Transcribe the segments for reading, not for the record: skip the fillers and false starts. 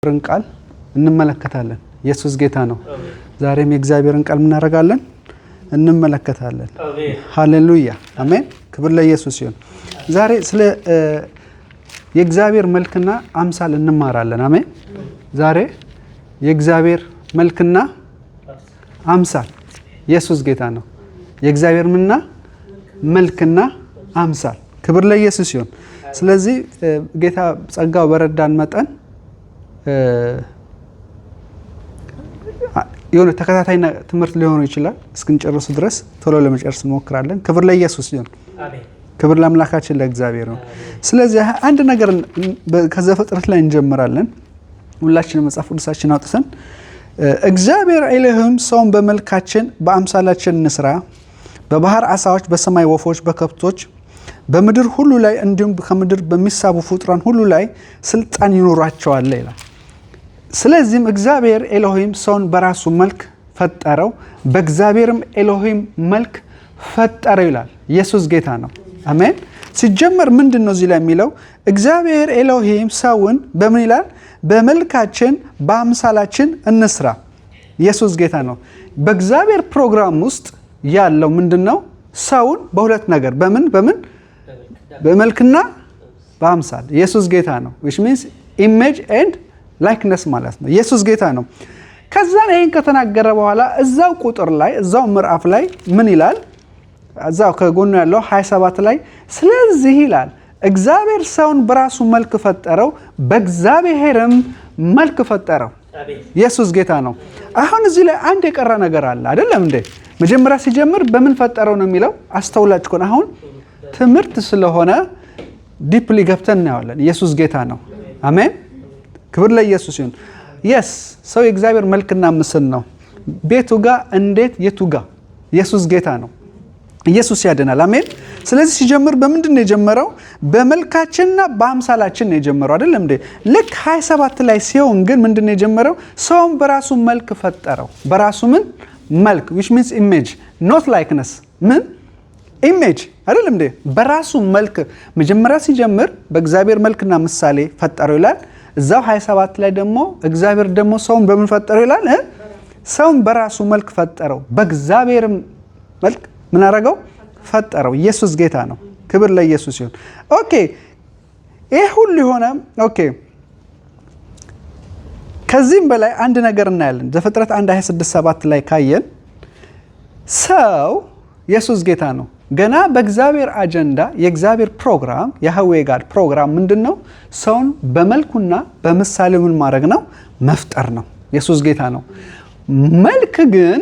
ቃል እንመለከታለን። ኢየሱስ ጌታ ነው። ዛሬም የእግዚአብሔርን ቃል ምን እናደርጋለን? እንመለከታለን። ሃሌሉያ አሜን። ክብር ለኢየሱስ ይሁን። ዛሬ ስለ የእግዚአብሔር መልክና አምሳል እንማራለን። አሜን። ዛሬ የእግዚአብሔር መልክና አምሳል ኢየሱስ ጌታ ነው። የእግዚአብሔር ምንና መልክና አምሳል ክብር ለኢየሱስ ይሁን። ስለዚህ ጌታ ጸጋው በረዳን መጠን የሆነ ተከታታይ ትምህርት ሊሆን ይችላል። እስክንጨርስ ድረስ ቶሎ ለመጨረስ እንሞክራለን። ክብር ለኢየሱስ ይሁን። አሜን። ክብር ለአምላካችን ለእግዚአብሔር ነው። ስለዚህ አንድ ነገር ከዘፍጥረት ላይ እንጀምራለን። ሁላችንም መጽሐፍ ቅዱሳችን አውጥተን እግዚአብሔር ኤሎሂም ሰውን በመልካችን በአምሳላችን እንስራ፣ በባህር ዓሣዎች፣ በሰማይ ወፎች፣ በከብቶች፣ በምድር ሁሉ ላይ እንዲሁም ከምድር በሚሳቡ ፍጡራን ሁሉ ላይ ስልጣን ይኖራቸዋል ይላል። ስለዚህም እግዚአብሔር ኤሎሂም ሰውን በራሱ መልክ ፈጠረው፣ በእግዚአብሔርም ኤሎሂም መልክ ፈጠረው ይላል። ኢየሱስ ጌታ ነው። አሜን። ሲጀመር ምንድነው እዚህ ላይ የሚለው? እግዚአብሔር ኤሎሂም ሰውን በምን ይላል? በመልካችን በአምሳላችን እንስራ። ኢየሱስ ጌታ ነው። በእግዚአብሔር ፕሮግራም ውስጥ ያለው ምንድነው? ሰውን በሁለት ነገር በምን በመልክና በአምሳል። ኢየሱስ ጌታ ነው። which means image and likeness ማለት ነው። ኢየሱስ ጌታ ነው። ከዛ ይሄን ከተናገረ በኋላ እዛው ቁጥር ላይ እዛው ምዕራፍ ላይ ምን ይላል? እዛው ከጎኑ ያለው 27 ላይ ስለዚህ ይላል እግዚአብሔር ሰውን በራሱ መልክ ፈጠረው፣ በእግዚአብሔርም መልክ ፈጠረው። ኢየሱስ ጌታ ነው። አሁን እዚህ ላይ አንድ የቀረ ነገር አለ አይደለም እንዴ? መጀመሪያ ሲጀምር በምን ፈጠረው ነው የሚለው? አስተውላችሁ ከሆነ አሁን ትምህርት ስለሆነ ዲፕሊ ገብተን እናያለን። ኢየሱስ ጌታ ነው። አሜን። ክብር ለኢየሱስ ይሁን። የስ ሰው የእግዚአብሔር መልክና ምስል ነው። ቤቱ ጋር እንዴት የቱ ጋር? ኢየሱስ ጌታ ነው። ኢየሱስ ያድናል። አሜን። ስለዚህ ሲጀምር በምንድን ነው የጀመረው? በመልካችንና በአምሳላችን ነው የጀመረው አይደለም እንዴ? ልክ 27 ላይ ሲሆን ግን ምንድን ነው የጀመረው? ሰውን በራሱ መልክ ፈጠረው። በራሱ ምን መልክ which means image not likeness ምን image አይደለም እንዴ? በራሱ መልክ መጀመሪያ ሲጀምር በእግዚአብሔር መልክና ምሳሌ ፈጠረው ይላል። እዛው 27 ላይ ደግሞ እግዚአብሔር ደግሞ ሰውን በምን ፈጠረው ይላል? ሰውን በራሱ መልክ ፈጠረው፣ በእግዚአብሔር መልክ ምን አደረገው? ፈጠረው። ኢየሱስ ጌታ ነው። ክብር ለኢየሱስ ይሁን። ኦኬ ይሄ ሁሉ የሆነ ኦኬ። ከዚህም በላይ አንድ ነገር እናያለን። ዘፍጥረት 1:26-7 ላይ ካየን ሰው ኢየሱስ ጌታ ነው። ገና በእግዚአብሔር አጀንዳ የእግዚአብሔር ፕሮግራም የያህዌ ጋድ ፕሮግራም ምንድነው? ሰውን በመልኩና በምሳሌው ምን ማድረግ ነው? መፍጠር ነው። ኢየሱስ ጌታ ነው። መልክ ግን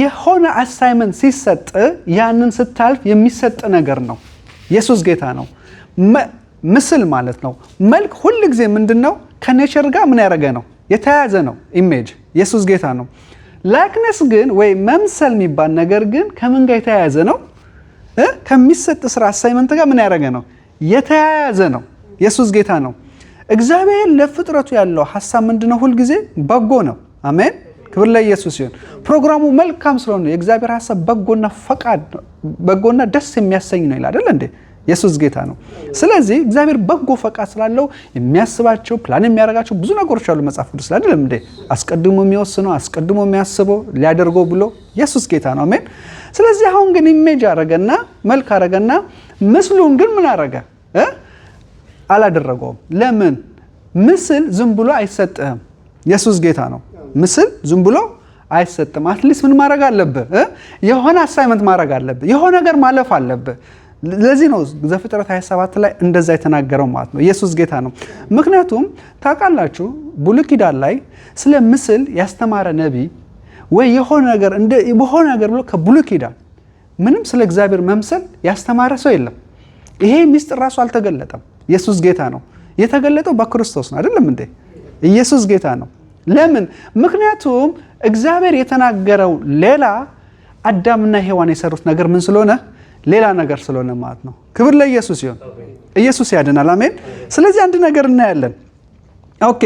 የሆነ አሳይመንት ሲሰጥ ያንን ስታልፍ የሚሰጥ ነገር ነው። ኢየሱስ ጌታ ነው። ምስል ማለት ነው። መልክ ሁሉ ጊዜ ምንድነው? ከኔቸር ጋር ምን ያደረገ ነው? የተያያዘ ነው። ኢሜጅ ኢየሱስ ጌታ ነው። ላይክነስ ግን ወይ መምሰል የሚባል ነገር ግን ከምን ጋር የተያያዘ ነው? ከሚሰጥ ስራ አሳይመንት ጋር ምን ያደረገ ነው? የተያያዘ ነው። ኢየሱስ ጌታ ነው። እግዚአብሔር ለፍጥረቱ ያለው ሐሳብ ምንድነው? ሁሉ ጊዜ በጎ ነው። አሜን። ክብር ለኢየሱስ ይሁን። ፕሮግራሙ መልካም ስለሆነ የእግዚአብሔር ሐሳብ በጎና ፈቃድ በጎና ደስ የሚያሰኝ ነው ይላል አይደል እንዴ? ኢየሱስ ጌታ ነው። ስለዚህ እግዚአብሔር በጎ ፈቃድ ስላለው የሚያስባቸው ፕላን የሚያደርጋቸው ብዙ ነገሮች አሉ መጽሐፍ ቅዱስ ላይ አይደል እንዴ? አስቀድሞ የሚወስነው አስቀድሞ የሚያስበው ሊያደርገው ብሎ ኢየሱስ ጌታ ነው። አሜን። ስለዚህ አሁን ግን ኢሜጅ አረገና መልክ አረገና ምስሉን ግን ምን አረገ? አላደረገውም። ለምን? ምስል ዝም ብሎ አይሰጥህም። ኢየሱስ ጌታ ነው። ምስል ዝም ብሎ አይሰጥም። አትሊስት ምን ማድረግ አለብህ? የሆነ አሳይመንት ማድረግ አለብህ። የሆነ ነገር ማለፍ አለብህ። ለዚህ ነው ዘፍጥረት 27 ላይ እንደዛ የተናገረው ማለት ነው። ኢየሱስ ጌታ ነው። ምክንያቱም ታውቃላችሁ ብሉይ ኪዳን ላይ ስለ ምስል ያስተማረ ነቢይ ወይ የሆነ ነገር ብሎ ከብሉይ ኪዳን ምንም ስለ እግዚአብሔር መምሰል ያስተማረ ሰው የለም። ይሄ ሚስጥር ራሱ አልተገለጠም። ኢየሱስ ጌታ ነው። የተገለጠው በክርስቶስ ነው አይደለም እንዴ? ኢየሱስ ጌታ ነው። ለምን? ምክንያቱም እግዚአብሔር የተናገረው ሌላ፣ አዳምና ሔዋን የሰሩት ነገር ምን ስለሆነ ሌላ ነገር ስለሆነ ማለት ነው። ክብር ለኢየሱስ ይሁን። ኢየሱስ ያድናል። አሜን። ስለዚህ አንድ ነገር እናያለን። ኦኬ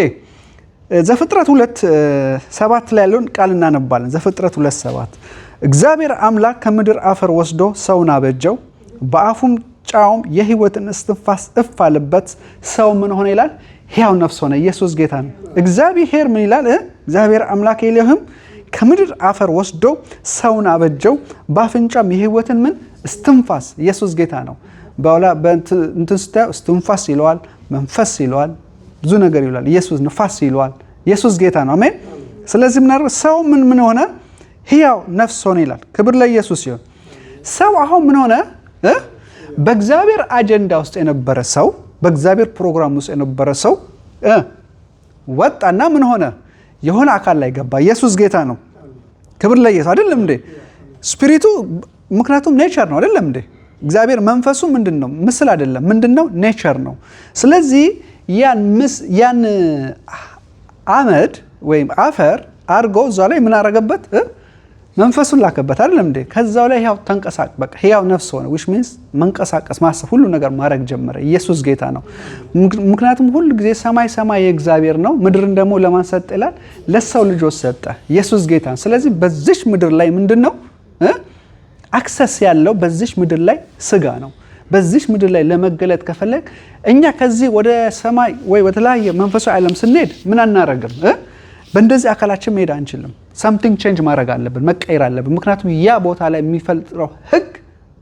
ዘፍጥረት 2:7 ላይ ያለውን ቃል እናነባለን። ዘፍጥረት 2:7 እግዚአብሔር አምላክ ከምድር አፈር ወስዶ ሰውን አበጀው፣ በአፉም በአፍንጫውም የሕይወትን እስትንፋስ እፍ አለበት። ሰው ምን ሆነ ይላል? ሕያው ነፍስ ሆነ። ኢየሱስ ጌታ ነው። እግዚአብሔር ምን ይላል? እግዚአብሔር አምላክ ኤሎሂም ከምድር አፈር ወስዶ ሰውን አበጀው፣ በአፍንጫም የሕይወትን ምን እስትንፋስ። ኢየሱስ ጌታ ነው። በኋላ እንትን ስታየው እስትንፋስ ይለዋል፣ መንፈስ ይለዋል፣ ብዙ ነገር ይለዋል። ኢየሱስ ንፋስ ይለዋል። ኢየሱስ ጌታ ነው። አሜን። ስለዚህ ምን አደረገ? ሰው ምን ሆነ? ሕያው ነፍስ ሆነ ይላል። ክብር ለኢየሱስ ይሁን። ሰው አሁን ምን ሆነ? በእግዚአብሔር አጀንዳ ውስጥ የነበረ ሰው፣ በእግዚአብሔር ፕሮግራም ውስጥ የነበረ ሰው ወጣና ምን ሆነ? የሆነ አካል ላይ ገባ። ኢየሱስ ጌታ ነው። ክብር ለኢየሱስ። አይደለም እንዴ? ስፒሪቱ ምክንያቱም ኔቸር ነው። አይደለም እንዴ? እግዚአብሔር መንፈሱ ምንድነው? ምስል አይደለም። ምንድነው? ኔቸር ነው። ስለዚህ ያን አመድ ወይም አፈር አርጎ እዛ ላይ ምን አረገበት? መንፈሱን ላከበት። አይደለም እንዴ? ከዛው ላይ ያው ተንቀሳቀስ፣ በቃ ሕያው ነፍስ ሆነ። which means መንቀሳቀስ፣ ማሰብ፣ ሁሉ ነገር ማድረግ ጀመረ። ኢየሱስ ጌታ ነው። ምክንያቱም ሁሉ ጊዜ ሰማይ የእግዚአብሔር ነው፣ ምድርን ደግሞ ለማን ሰጠ ይላል? ለሰው ልጆች ሰጠ። ኢየሱስ ጌታ። ስለዚህ በዚች ምድር ላይ ምንድነው አክሰስ ያለው? በዚች ምድር ላይ ስጋ ነው። በዚች ምድር ላይ ለመገለጥ ከፈለግ እኛ ከዚህ ወደ ሰማይ ወይ ወደተለያየ መንፈሳዊ ዓለም ስንሄድ ምን አናረግም? በእንደዚህ አካላችን መሄድ አንችልም። something change ማድረግ አለብን፣ መቀየር አለብን። ምክንያቱም ያ ቦታ ላይ የሚፈልጥረው ህግ፣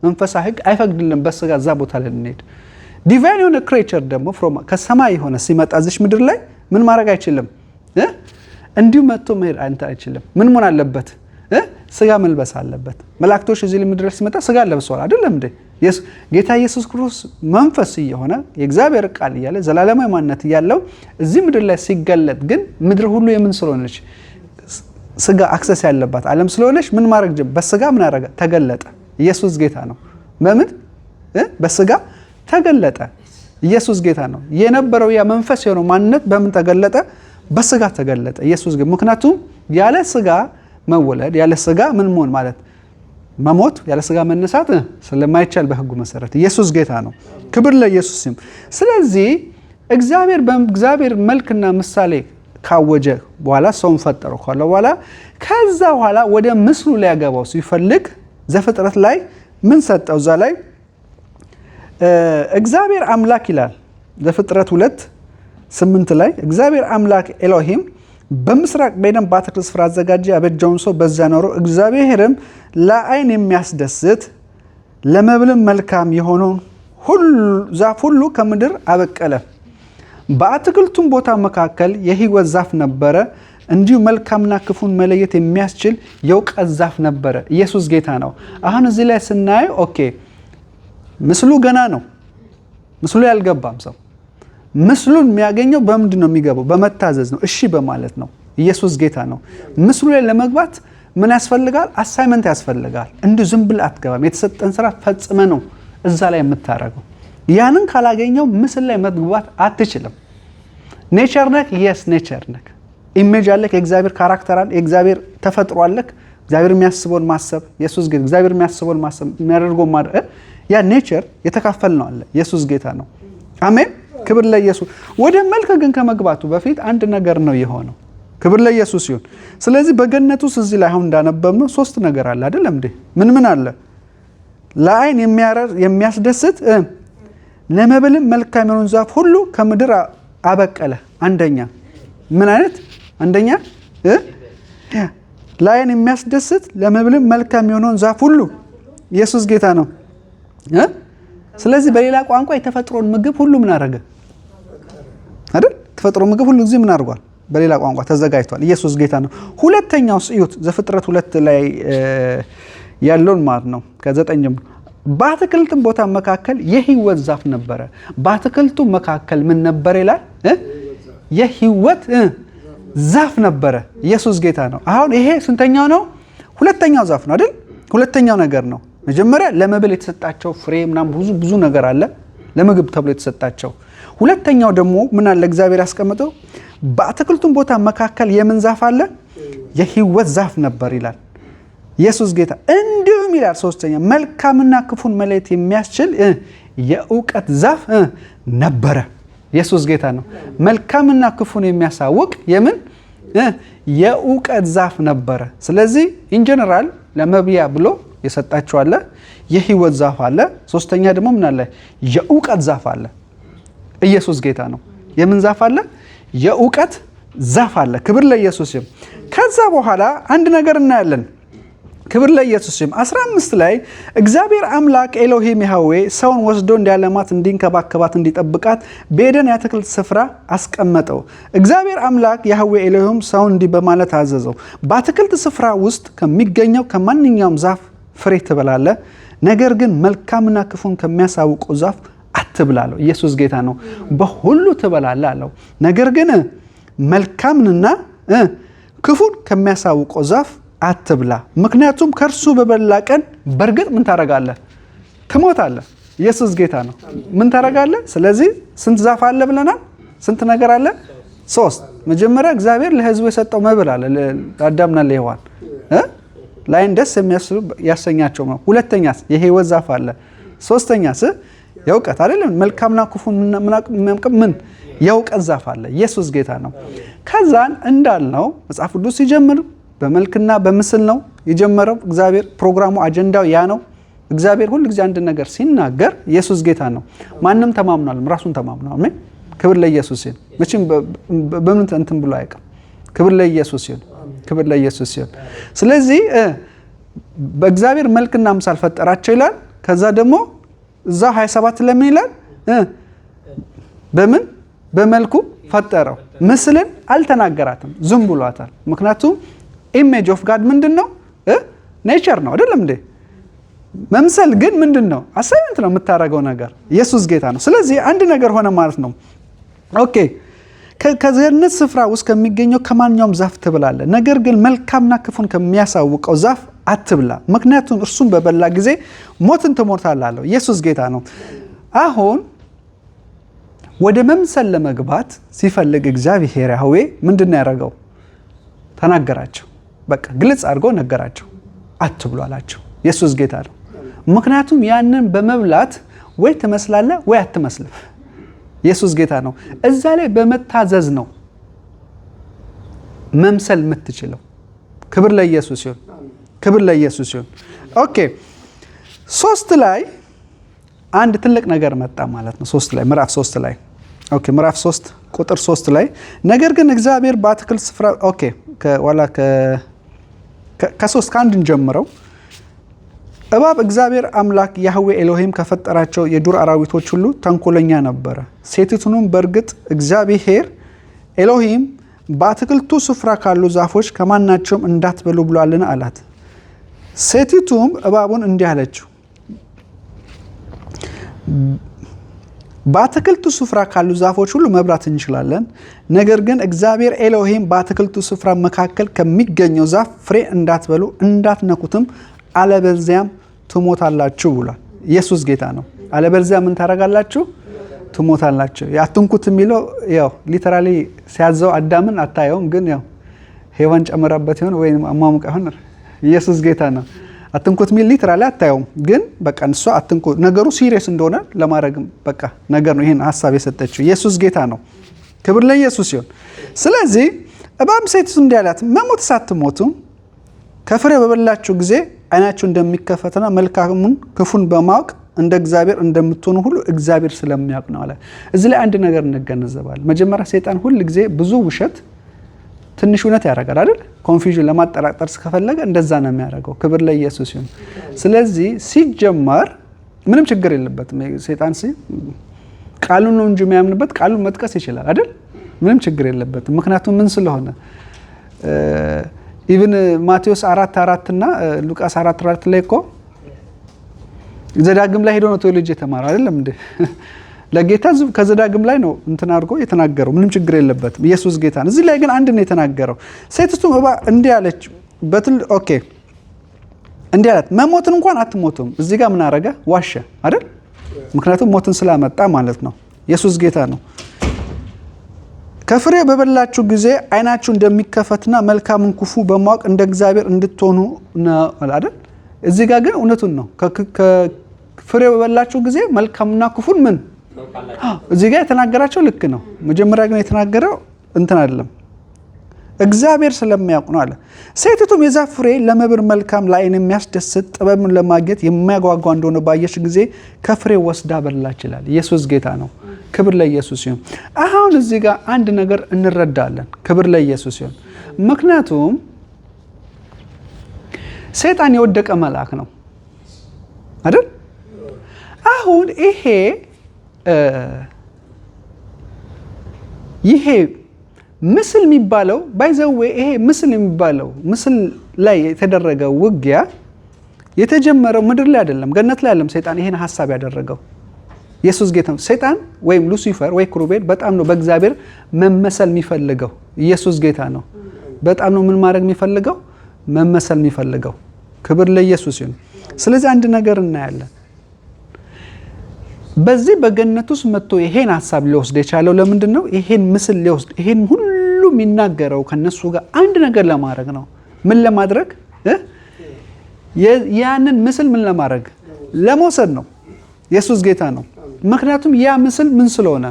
መንፈሳዊ ህግ አይፈቅድልንም በስጋ እዛ ቦታ ላይ እንሄድ። ዲቫይን የሆነ ክሬቸር ደግሞ ከሰማይ የሆነ ሲመጣ እዚች ምድር ላይ ምን ማድረግ አይችልም? እንዲሁ መጥቶ መሄድ አይችልም። ምን መሆን አለበት? ስጋ መልበስ አለበት። መላእክቶች እዚህ ምድር ላይ ሲመጣ ስጋ ለብሰዋል። አይደለም እንዴ? ጌታ ኢየሱስ ክርስቶስ መንፈስ እየሆነ የእግዚአብሔር ቃል እያለ ዘላለማዊ ማንነት እያለው እዚህ ምድር ላይ ሲገለጥ ግን ምድር ሁሉ የምን ስለሆነች? ስጋ አክሰስ ያለባት ዓለም ስለሆነች ምን ማድረግ በስጋ ምን አደረገ? ተገለጠ። ኢየሱስ ጌታ ነው። በምን? በስጋ ተገለጠ። ኢየሱስ ጌታ ነው። የነበረው ያ መንፈስ የሆነው ማንነት በምን ተገለጠ? በስጋ ተገለጠ። ኢየሱስ ግን ምክንያቱም ያለ ስጋ መወለድ፣ ያለ ስጋ ምን መሆን ማለት መሞት፣ ያለ ስጋ መነሳት ስለማይቻል በህጉ መሰረት ኢየሱስ ጌታ ነው። ክብር ለኢየሱስ ይሁን። ስለዚህ እግዚአብሔር መልክና ምሳሌ ካወጀ በኋላ ሰውን ፈጠረው ካለ በኋላ ከዛ በኋላ ወደ ምስሉ ላይ ያገባው ሲፈልግ ዘፍጥረት ላይ ምን ሰጠው? እዛ ላይ እግዚአብሔር አምላክ ይላል። ዘፍጥረት 2:8 ላይ እግዚአብሔር አምላክ ኤሎሂም በምስራቅ በኤደን በአትክልት ስፍራ አዘጋጀ፣ ያበጀውን ሰው በዛ ኖሮ። እግዚአብሔርም ለዓይን የሚያስደስት ለመብልም መልካም የሆነውን ዛፍ ሁሉ ከምድር አበቀለ። በአትክልቱም ቦታ መካከል የሕይወት ዛፍ ነበረ፣ እንዲሁ መልካምና ክፉን መለየት የሚያስችል የእውቀት ዛፍ ነበረ። ኢየሱስ ጌታ ነው። አሁን እዚህ ላይ ስናየው ኦኬ፣ ምስሉ ገና ነው። ምስሉ ያልገባም ሰው ምስሉን የሚያገኘው በምንድን ነው የሚገባው? በመታዘዝ ነው፣ እሺ በማለት ነው። ኢየሱስ ጌታ ነው። ምስሉ ላይ ለመግባት ምን ያስፈልጋል? አሳይመንት ያስፈልጋል። እንዲሁ ዝም ብለህ አትገባም። የተሰጠን ስራ ፈጽመ ነው እዛ ላይ የምታረገው። ያንን ካላገኘው ምስል ላይ መግባት አትችልም። ኔቸር ነክ የስ ኔቸር ነክ ኢሜጅ አለክ፣ የእግዚአብሔር ካራክተር አለ፣ የእግዚአብሔር ተፈጥሮ አለክ። እግዚአብሔር የሚያስበውን ማሰብ፣ ኢየሱስ ጌታ እግዚአብሔር የሚያስበውን ማሰብ የሚያደርገው ማድረግ፣ ያ ኔቸር የተካፈል ነው አለ። ኢየሱስ ጌታ ነው። አሜን። ክብር ለኢየሱስ። ወደ መልክ ግን ከመግባቱ በፊት አንድ ነገር ነው የሆነው። ክብር ለኢየሱስ ይሁን። ስለዚህ በገነት ውስጥ እዚህ ላይ አሁን እንዳነበብነው 3 ነገር አለ አይደለም እንዴ? ምን አለ? ለዓይን የሚያስደስት ለመብልም መልካም የሆነውን ዛፍ ሁሉ ከምድር አበቀለ። አንደኛ ምን አይነት? አንደኛ ለዓይን የሚያስደስት ለመብልም መልካም የሆነውን ዛፍ ሁሉ። ኢየሱስ ጌታ ነው። ስለዚህ በሌላ ቋንቋ የተፈጥሮን ምግብ ሁሉ ምን አደረገ አይደል? ተፈጥሮ ምግብ ሁሉ ጊዜ ምን አድርጓል? በሌላ ቋንቋ ተዘጋጅቷል። ኢየሱስ ጌታ ነው። ሁለተኛው እዩት፣ ዘፍጥረት 2 ላይ ያለውን ማለት ነው ከ9 ጀምሮ በአትክልትም ቦታ መካከል የሕይወት ዛፍ ነበረ። በአትክልቱ መካከል ምን ነበረ ይላል? የሕይወት ዛፍ ነበረ። ኢየሱስ ጌታ ነው። አሁን ይሄ ስንተኛው ነው? ሁለተኛው ዛፍ ነው አይደል? ሁለተኛው ነገር ነው። መጀመሪያ ለመብል የተሰጣቸው ፍሬ ምናምን ብዙ ነገር አለ ለምግብ ተብሎ የተሰጣቸው። ሁለተኛው ደግሞ ምን አለ? እግዚአብሔር ያስቀመጠው በአትክልቱም ቦታ መካከል የምን ዛፍ አለ? የሕይወት ዛፍ ነበር ይላል። ኢየሱስ ጌታ እንዲሁም ይላል ሶስተኛ መልካምና ክፉን መለየት የሚያስችል የእውቀት ዛፍ ነበረ። ኢየሱስ ጌታ ነው። መልካምና ክፉን የሚያሳውቅ የምን የእውቀት ዛፍ ነበረ። ስለዚህ ኢን ጀነራል ለመብያ ብሎ የሰጣቸው አለ፣ የህይወት ዛፍ አለ፣ ሶስተኛ ደግሞ ምን አለ? የእውቀት ዛፍ አለ። ኢየሱስ ጌታ ነው። የምን ዛፍ አለ? የእውቀት ዛፍ አለ። ክብር ለኢየሱስ ይሁን። ከዛ በኋላ አንድ ነገር እናያለን። ክብር ለኢየሱስ ይሁን። 15 ላይ እግዚአብሔር አምላክ ኤሎሂም ያህዌ ሰውን ወስዶ እንዲያለማት፣ እንዲንከባከባት፣ እንዲጠብቃት በኤደን የአትክልት ስፍራ አስቀመጠው። እግዚአብሔር አምላክ ያህዌ ኤሎሂም ሰውን እንዲህ በማለት አዘዘው፣ በአትክልት ስፍራ ውስጥ ከሚገኘው ከማንኛውም ዛፍ ፍሬ ትበላለህ፣ ነገር ግን መልካምና ክፉን ከሚያሳውቀው ዛፍ አትብላ አለው። ኢየሱስ ጌታ ነው። በሁሉ ትበላለህ አለው፣ ነገር ግን መልካምንና ክፉን ከሚያሳውቀው ዛፍ አትብላ፣ ምክንያቱም ከእርሱ በበላ ቀን በእርግጥ ምን ታረጋለህ? ትሞታለህ። ኢየሱስ ጌታ ነው። ምን ታረጋለህ? ስለዚህ ስንት ዛፍ አለ ብለናል? ስንት ነገር አለ? 3። መጀመሪያ እግዚአብሔር ለሕዝቡ የሰጠው መብል አለ፣ ለአዳምና ለሔዋን ላይን ደስ ያሰኛቸው ነው። ሁለተኛስ የህይወት ዛፍ አለ። ሶስተኛስ የእውቀት አይደለም፣ መልካምና ክፉን ምን የእውቀት ዛፍ አለ። ኢየሱስ ጌታ ነው። ከዛን እንዳልነው መጽሐፍ ቅዱስ ሲጀምር በመልክና በምስል ነው የጀመረው። እግዚአብሔር ፕሮግራሙ አጀንዳው ያ ነው። እግዚአብሔር ሁሉ ጊዜ አንድ ነገር ሲናገር ኢየሱስ ጌታ ነው። ማንም ተማምኗል፣ ራሱን ተማምኗል። አሜን። ክብር ለኢየሱስ ይሁን። መቼም በምን እንትን ብሎ አይቀም። ክብር ለኢየሱስ ይሁን። ክብር ለኢየሱስ ይሁን። ስለዚህ በእግዚአብሔር መልክና ምሳል ፈጠራቸው ይላል። ከዛ ደግሞ እዛ 27 ለምን ይላል? በምን በመልኩ ፈጠረው። ምስልን አልተናገራትም፣ ዝም ብሏታል። ምክንያቱም ኢሜጅ ኦፍ ጋድ ምንድነው? ኔቸር ነው አይደለም እንዴ? መምሰል ግን ምንድነው? አሳይመንት ነው የምታረገው ነገር። ኢየሱስ ጌታ ነው። ስለዚህ አንድ ነገር ሆነ ማለት ነው። ኦኬ ከገነት ስፍራ ውስጥ ከሚገኘው ከማንኛውም ዛፍ ትብላለህ፣ ነገር ግን መልካምና ክፉን ከሚያሳውቀው ዛፍ አትብላ፣ ምክንያቱም እርሱን በበላ ጊዜ ሞትን ትሞታለህ አለው። ኢየሱስ ጌታ ነው። አሁን ወደ መምሰል ለመግባት ሲፈልግ እግዚአብሔር ያህዌ ምንድነው ያደረገው? ተናገራቸው። በቃ ግልጽ አድርጎ ነገራቸው። አትብሉ አላቸው። ኢየሱስ ጌታ ነው። ምክንያቱም ያንን በመብላት ወይ ትመስላለህ ወይ አትመስልም። ኢየሱስ ጌታ ነው። እዛ ላይ በመታዘዝ ነው መምሰል የምትችለው። ክብር ለኢየሱስ ይሁን። ክብር ለኢየሱስ ይሁን። ኦኬ 3 ላይ አንድ ትልቅ ነገር መጣ ማለት ነው። 3 ላይ ምዕራፍ 3 ላይ ኦኬ ምዕራፍ 3 ቁጥር 3 ላይ ነገር ግን እግዚአብሔር በአትክልት ስፍራ ኦኬ ከዋላ ከ3 ከአንድ እንጀምረው። እባብ እግዚአብሔር አምላክ ያህዌ ኤሎሂም ከፈጠራቸው የዱር አራዊቶች ሁሉ ተንኮለኛ ነበረ። ሴቲቱንም በእርግጥ እግዚአብሔር ኤሎሂም በአትክልቱ ስፍራ ካሉ ዛፎች ከማናቸውም እንዳትበሉ ብሏልን አላት። ሴቲቱም እባቡን እንዲህ አለችው፣ በአትክልቱ ስፍራ ካሉ ዛፎች ሁሉ መብላት እንችላለን፣ ነገር ግን እግዚአብሔር ኤሎሂም በአትክልቱ ስፍራ መካከል ከሚገኘው ዛፍ ፍሬ እንዳትበሉ እንዳትነኩትም አለበለዚያም ትሞታላችሁ ብሏል። ኢየሱስ ጌታ ነው። አለበለዚያ ምን ታረጋላችሁ? ትሞታላችሁ። አትንኩት የሚለው ያው ሊተራሊ ሲያዘው አዳምን አታየውም፣ ግን ያው ሔዋን ጨምራበት ይሆን ወይ አሟሙቃ ይሆን? ኢየሱስ ጌታ ነው። አትንኩት የሚል ሊተራሊ አታየውም፣ ግን በቃ እሷ አትንኩ ነገሩ ሲሪየስ እንደሆነ ለማድረግም በቃ ነገር ነው ይሄን ሐሳብ የሰጠችው። ኢየሱስ ጌታ ነው። ክብር ለኢየሱስ ይሁን። ስለዚህ እባብ ሴቲቱ እንዲህ አላት፣ መሞት ሳትሞቱ ከፍሬ በበላችሁ ጊዜ ዓይናችሁ እንደሚከፈትና መልካሙን ክፉን በማወቅ እንደ እግዚአብሔር እንደምትሆኑ ሁሉ እግዚአብሔር ስለሚያውቅ ነው አለ። እዚህ ላይ አንድ ነገር እንገነዘባለን። መጀመሪያ ሰይጣን ሁል ጊዜ ብዙ ውሸት ትንሽ እውነት ያደርጋል አይደል? ኮንፊውዥን ለማጠራጠር ከፈለገ እንደዛ ነው የሚያደርገው። ክብር ለኢየሱስ ይሁን። ስለዚህ ሲጀመር ምንም ችግር የለበትም። ሰይጣን ቃሉን ነው እንጂ የሚያምንበት ቃሉን መጥቀስ ይችላል አይደል? ምንም ችግር የለበትም። ምክንያቱም ምን ስለሆነ ኢቭን ማቴዎስ 4:4 እና ሉቃስ 4:4 ላይ እኮ ዘዳግም ላይ ሄዶ ነው ቴዎሎጂ የተማረው አይደለም እንዴ? ለጌታ ከዘዳግም ላይ ነው እንትን አድርጎ የተናገረው። ምንም ችግር የለበትም። ኢየሱስ ጌታ ነው። እዚህ ላይ ግን አንድ ነው የተናገረው። ሴቲቱም እባብ እንዲህ አለች ኦኬ እንዲህ አላት፣ መሞትን እንኳን አትሞቱም። እዚህ ጋር ምን አረገ? ዋሸ አይደል? ምክንያቱም ሞትን ስላመጣ ማለት ነው። ኢየሱስ ጌታ ነው። ከፍሬ በበላችሁ ጊዜ ዓይናችሁ እንደሚከፈትና መልካምን ክፉ በማወቅ እንደ እግዚአብሔር እንድትሆኑ ነው አይደል? እዚህ ጋር ግን እውነቱን ነው። ከፍሬ በበላችሁ ጊዜ መልካምና ክፉን ምን እዚህ ጋር የተናገራቸው ልክ ነው። መጀመሪያ ግን የተናገረው እንትን አይደለም። እግዚአብሔር ስለሚያውቅ ነው አለ። ሴቲቱም የዛፍ ፍሬ ለመብል መልካም፣ ለዓይን የሚያስደስት፣ ጥበብን ለማግኘት የሚያጓጓ እንደሆነ ባየች ጊዜ ከፍሬ ወስዳ በላች ይላል። ኢየሱስ ጌታ ነው። ክብር ለኢየሱስ ይሁን። አሁን እዚህ ጋር አንድ ነገር እንረዳለን። ክብር ለኢየሱስ ይሁን። ምክንያቱም ሰይጣን የወደቀ መልአክ ነው አይደል? አሁን ይሄ ምስል የሚባለው ባይዘዌ ይሄ ምስል የሚባለው ምስል ላይ የተደረገ ውጊያ የተጀመረው ምድር ላይ አይደለም፣ ገነት ላይ አይደለም። ሰይጣን ይሄን ሐሳብ ያደረገው ኢየሱስ ጌታ ነው። ሰይጣን ወይም ሉሲፈር ወይ ክሩቤል በጣም ነው በእግዚአብሔር መመሰል የሚፈልገው። ኢየሱስ ጌታ ነው። በጣም ነው ምን ማድረግ የሚፈልገው? መመሰል የሚፈልገው። ክብር ለኢየሱስ ይሁን። ስለዚህ አንድ ነገር እናያለን። በዚህ በገነት ውስጥ መጥቶ ይሄን ሐሳብ ሊወስድ የቻለው ለምንድን ነው? ይሄን ምስል ሊወስድ ይሄን ሁሉ የሚናገረው ከነሱ ጋር አንድ ነገር ለማድረግ ነው። ምን ለማድረግ? ያንን ምስል ምን ለማድረግ? ለመውሰድ ነው። ኢየሱስ ጌታ ነው። ምክንያቱም ያ ምስል ምን ስለሆነ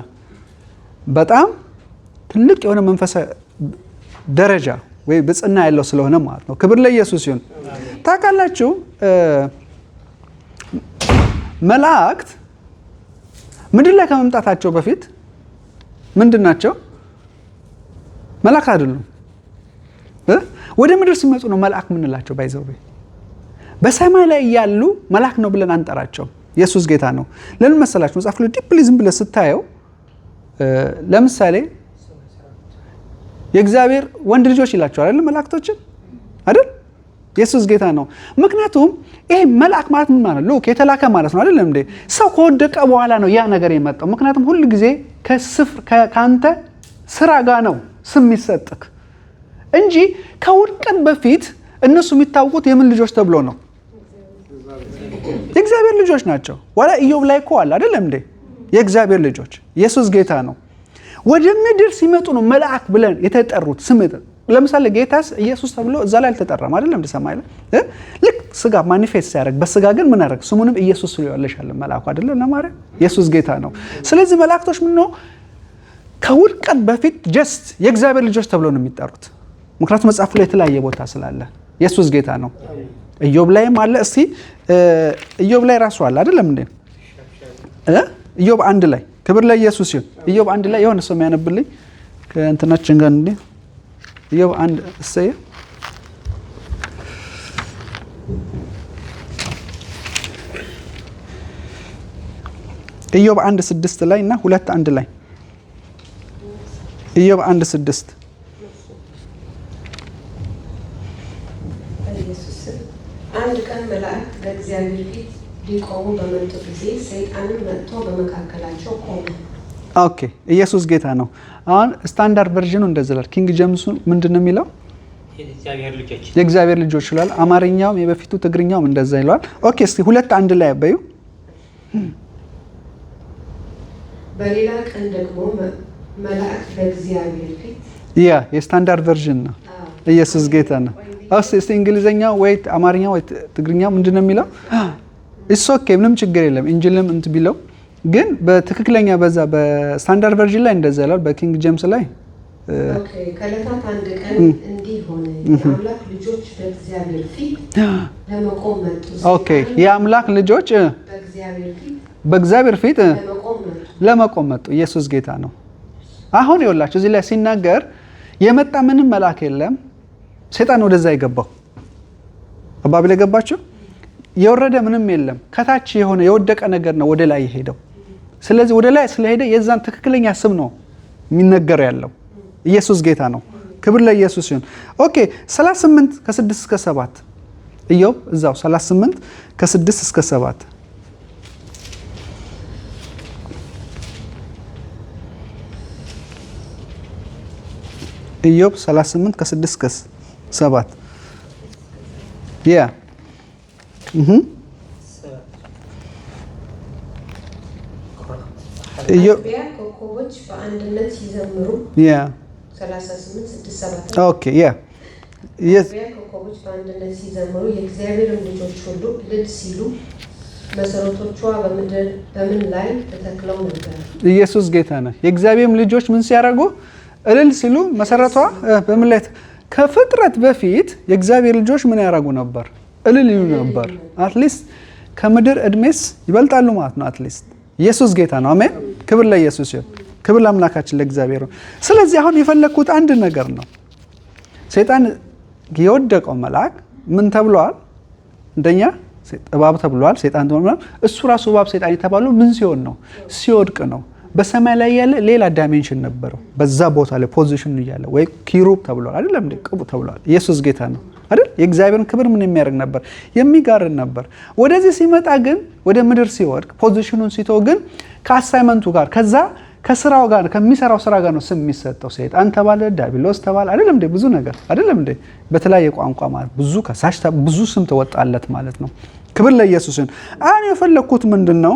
በጣም ትልቅ የሆነ መንፈሳዊ ደረጃ ወይ ብጽና ያለው ስለሆነ ማለት ነው። ክብር ለኢየሱስ ይሁን። ታውቃላችሁ መላእክት ምድር ላይ ከመምጣታቸው በፊት ምንድን ናቸው? መላእክት አይደሉም። ወደ ምድር ሲመጡ ነው መልአክ ምንላቸው። ባይዘው በሰማይ ላይ ያሉ መልአክ ነው ብለን አንጠራቸው። ኢየሱስ ጌታ ነው። ለምን መሰላችሁ? መጽሐፍ ላይ ዲፕሊ ዝም ብለህ ስታየው ለምሳሌ የእግዚአብሔር ወንድ ልጆች ይላቸዋል አይደል? መላእክቶችን አይደል? ኢየሱስ ጌታ ነው። ምክንያቱም ይሄ መልአክ ማለት ምን ማለት ነው? የተላከ ማለት ነው አይደለም እንዴ? ሰው ከወደቀ በኋላ ነው ያ ነገር የመጣው። ምክንያቱም ሁሉ ጊዜ ከአንተ ስራ ጋር ነው ስም ይሰጥክ እንጂ ከውድቀት በፊት እነሱ የሚታወቁት የምን ልጆች ተብሎ ነው? የእግዚአብሔር ልጆች ናቸው። ዋላ ኢዮብ ላይ እኮ አለ አይደለም እንዴ? የእግዚአብሔር ልጆች። ኢየሱስ ጌታ ነው። ወደ ምድር ሲመጡ ነው መልአክ ብለን የተጠሩት ስም። ለምሳሌ ጌታስ ኢየሱስ ተብሎ እዛ ላይ አልተጠራም አይደለም እንደ ሰማይ ላይ ልክ ስጋ ማኒፌስት ሲያደርግ በስጋ ግን ምን አደረግ? ስሙንም ኢየሱስ ብሎ ያለሻል መልአኩ አይደለም ለማርያም። ኢየሱስ ጌታ ነው። ስለዚህ መላእክቶች ምን ነው ከውድቀት በፊት ጀስት የእግዚአብሔር ልጆች ተብሎ ነው የሚጠሩት። ምክንያቱም መጽሐፉ ላይ የተለያየ ቦታ ስላለ። ኢየሱስ ጌታ ነው። ኢዮብ ላይም አለ። እስቲ ኢዮብ ላይ ራሱ አለ አይደለም እንዴ? ኢዮብ 1 ላይ ክብር ለኢየሱስ ይሁን። ኢዮብ 1 ላይ የሆነ ሰው የሚያነብልኝ ከእንትናችን ጋር እንዴ ኢዮብ 1 እሰየ ኢዮብ 1:6 ላይ እና 2:1 ላይ ኢዮብ 1:6 አንድ ቀን መላእክት በእግዚአብሔር ፊት ሊቆሙ በመጡ ጊዜ ሰይጣንም መጥቶ በመካከላቸው ቆመ። ኦኬ ኢየሱስ ጌታ ነው። አሁን ስታንዳርድ ቨርዥኑ እንደዚህ ይላል። ኪንግ ጄምሱ ምንድነው የሚለው? የእግዚአብሔር ልጆች ይላል። አማርኛውም የበፊቱ ትግርኛውም እንደዛ ይላል። ኦኬ እስቲ 2:1 ላይ አበዩ። በሌላ ቀን ደግሞ መላእክት በእግዚአብሔር ፊት የስታንዳርድ ቨርዥን ነው። ኢየሱስ ጌታ ነው። እስቲ እንግሊዘኛው ወይ አማርኛው ወይ ትግርኛው ምንድነው የሚለው? ኢትስ ኦኬ ምንም ችግር የለም። እንጅልም እንት ቢለው ግን በትክክለኛ በዛ በስታንዳርድ ቨርዥን ላይ እንደዛ ይላል። በኪንግ ጄምስ ላይ ኦኬ ከዕለታት አንድ ቀን እንዲህ ሆነ የአምላክ ልጆች በእግዚአብሔር ፊት ለመቆም መጡ። ኦኬ የአምላክ ልጆች በእግዚአብሔር ፊት ለመቆም መጡ። ኢየሱስ ጌታ ነው። አሁን ይኸውላችሁ እዚህ ላይ ሲናገር የመጣ ምንም መልአክ የለም። ሰይጣን ወደዛ ይገባው አባቢል ገባችሁ? የወረደ ምንም የለም። ከታች የሆነ የወደቀ ነገር ነው ወደ ላይ የሄደው። ስለዚህ ወደ ላይ ስለሄደ የዛን ትክክለኛ ስም ነው የሚነገረው ያለው። ኢየሱስ ጌታ ነው። ክብር ለኢየሱስ ይሁን። ኦኬ 38 ከ6 እስከ 7 ኢዮብ እዛው 38 ከ6 እስከ 7 ኢዮብ 38 ከ6 እስከ 7 ኮከቦች በአንድነት ሲዘምሩ 38:6-7 ኦኬ ኮከቦች በአንድነት ሲዘምሩ የእግዚአብሔርን ልጆች ሁሉ ልድ ሲሉ መሰረቶቿ በምን ላይ ተተክለው ነበር። ኢየሱስ ጌታ ነው። የእግዚአብሔርም ልጆች ምን ሲያደርጉ እልል ሲሉ መሰረቷ በምን ላይ ከፍጥረት በፊት የእግዚአብሔር ልጆች ምን ያደርጉ ነበር? እልል ይሉ ነበር። አትሊስት ከምድር እድሜስ ይበልጣሉ ማለት ነው። አትሊስት ኢየሱስ ጌታ ነው። አሜን። ክብር ለኢየሱስ ይሁን። ክብር ለአምላካችን ለእግዚአብሔር። ስለዚህ አሁን የፈለኩት አንድ ነገር ነው። ሰይጣን የወደቀው መልአክ ምን ተብሏል? እንደኛ እባብ ተብሏል። ሰይጣን ተብሏል። እሱ ራሱ እባብ ሰይጣን የተባለው ምን ሲሆን ነው? ሲወድቅ ነው። በሰማይ ላይ ያለ ሌላ ዳይሜንሽን ነበረው። በዛ ቦታ ላይ ፖዚሽን እያለ ወይ ኪሩብ ተብሏል አይደለም እንዴ? ቅቡ ተብሏል። ኢየሱስ ጌታ ነው አይደል? የእግዚአብሔርን ክብር ምን የሚያደርግ ነበር? የሚጋርን ነበር። ወደዚህ ሲመጣ ግን ወደ ምድር ሲወድቅ ፖዚሽኑን ሲተው ግን ከአሳይመንቱ ጋር ከዛ ከስራው ጋር ከሚሰራው ስራ ጋር ነው ስም የሚሰጠው። ሰይጣን ተባለ፣ ዲያብሎስ ተባለ አይደለም እንዴ? ብዙ ነገር አይደለም እንዴ? በተለያየ ቋንቋ ማለት ብዙ ከሳሽ ብዙ ስም ተወጣለት ማለት ነው። ክብር ለኢየሱስ ይሁን። አሁን የፈለኩት ምንድነው?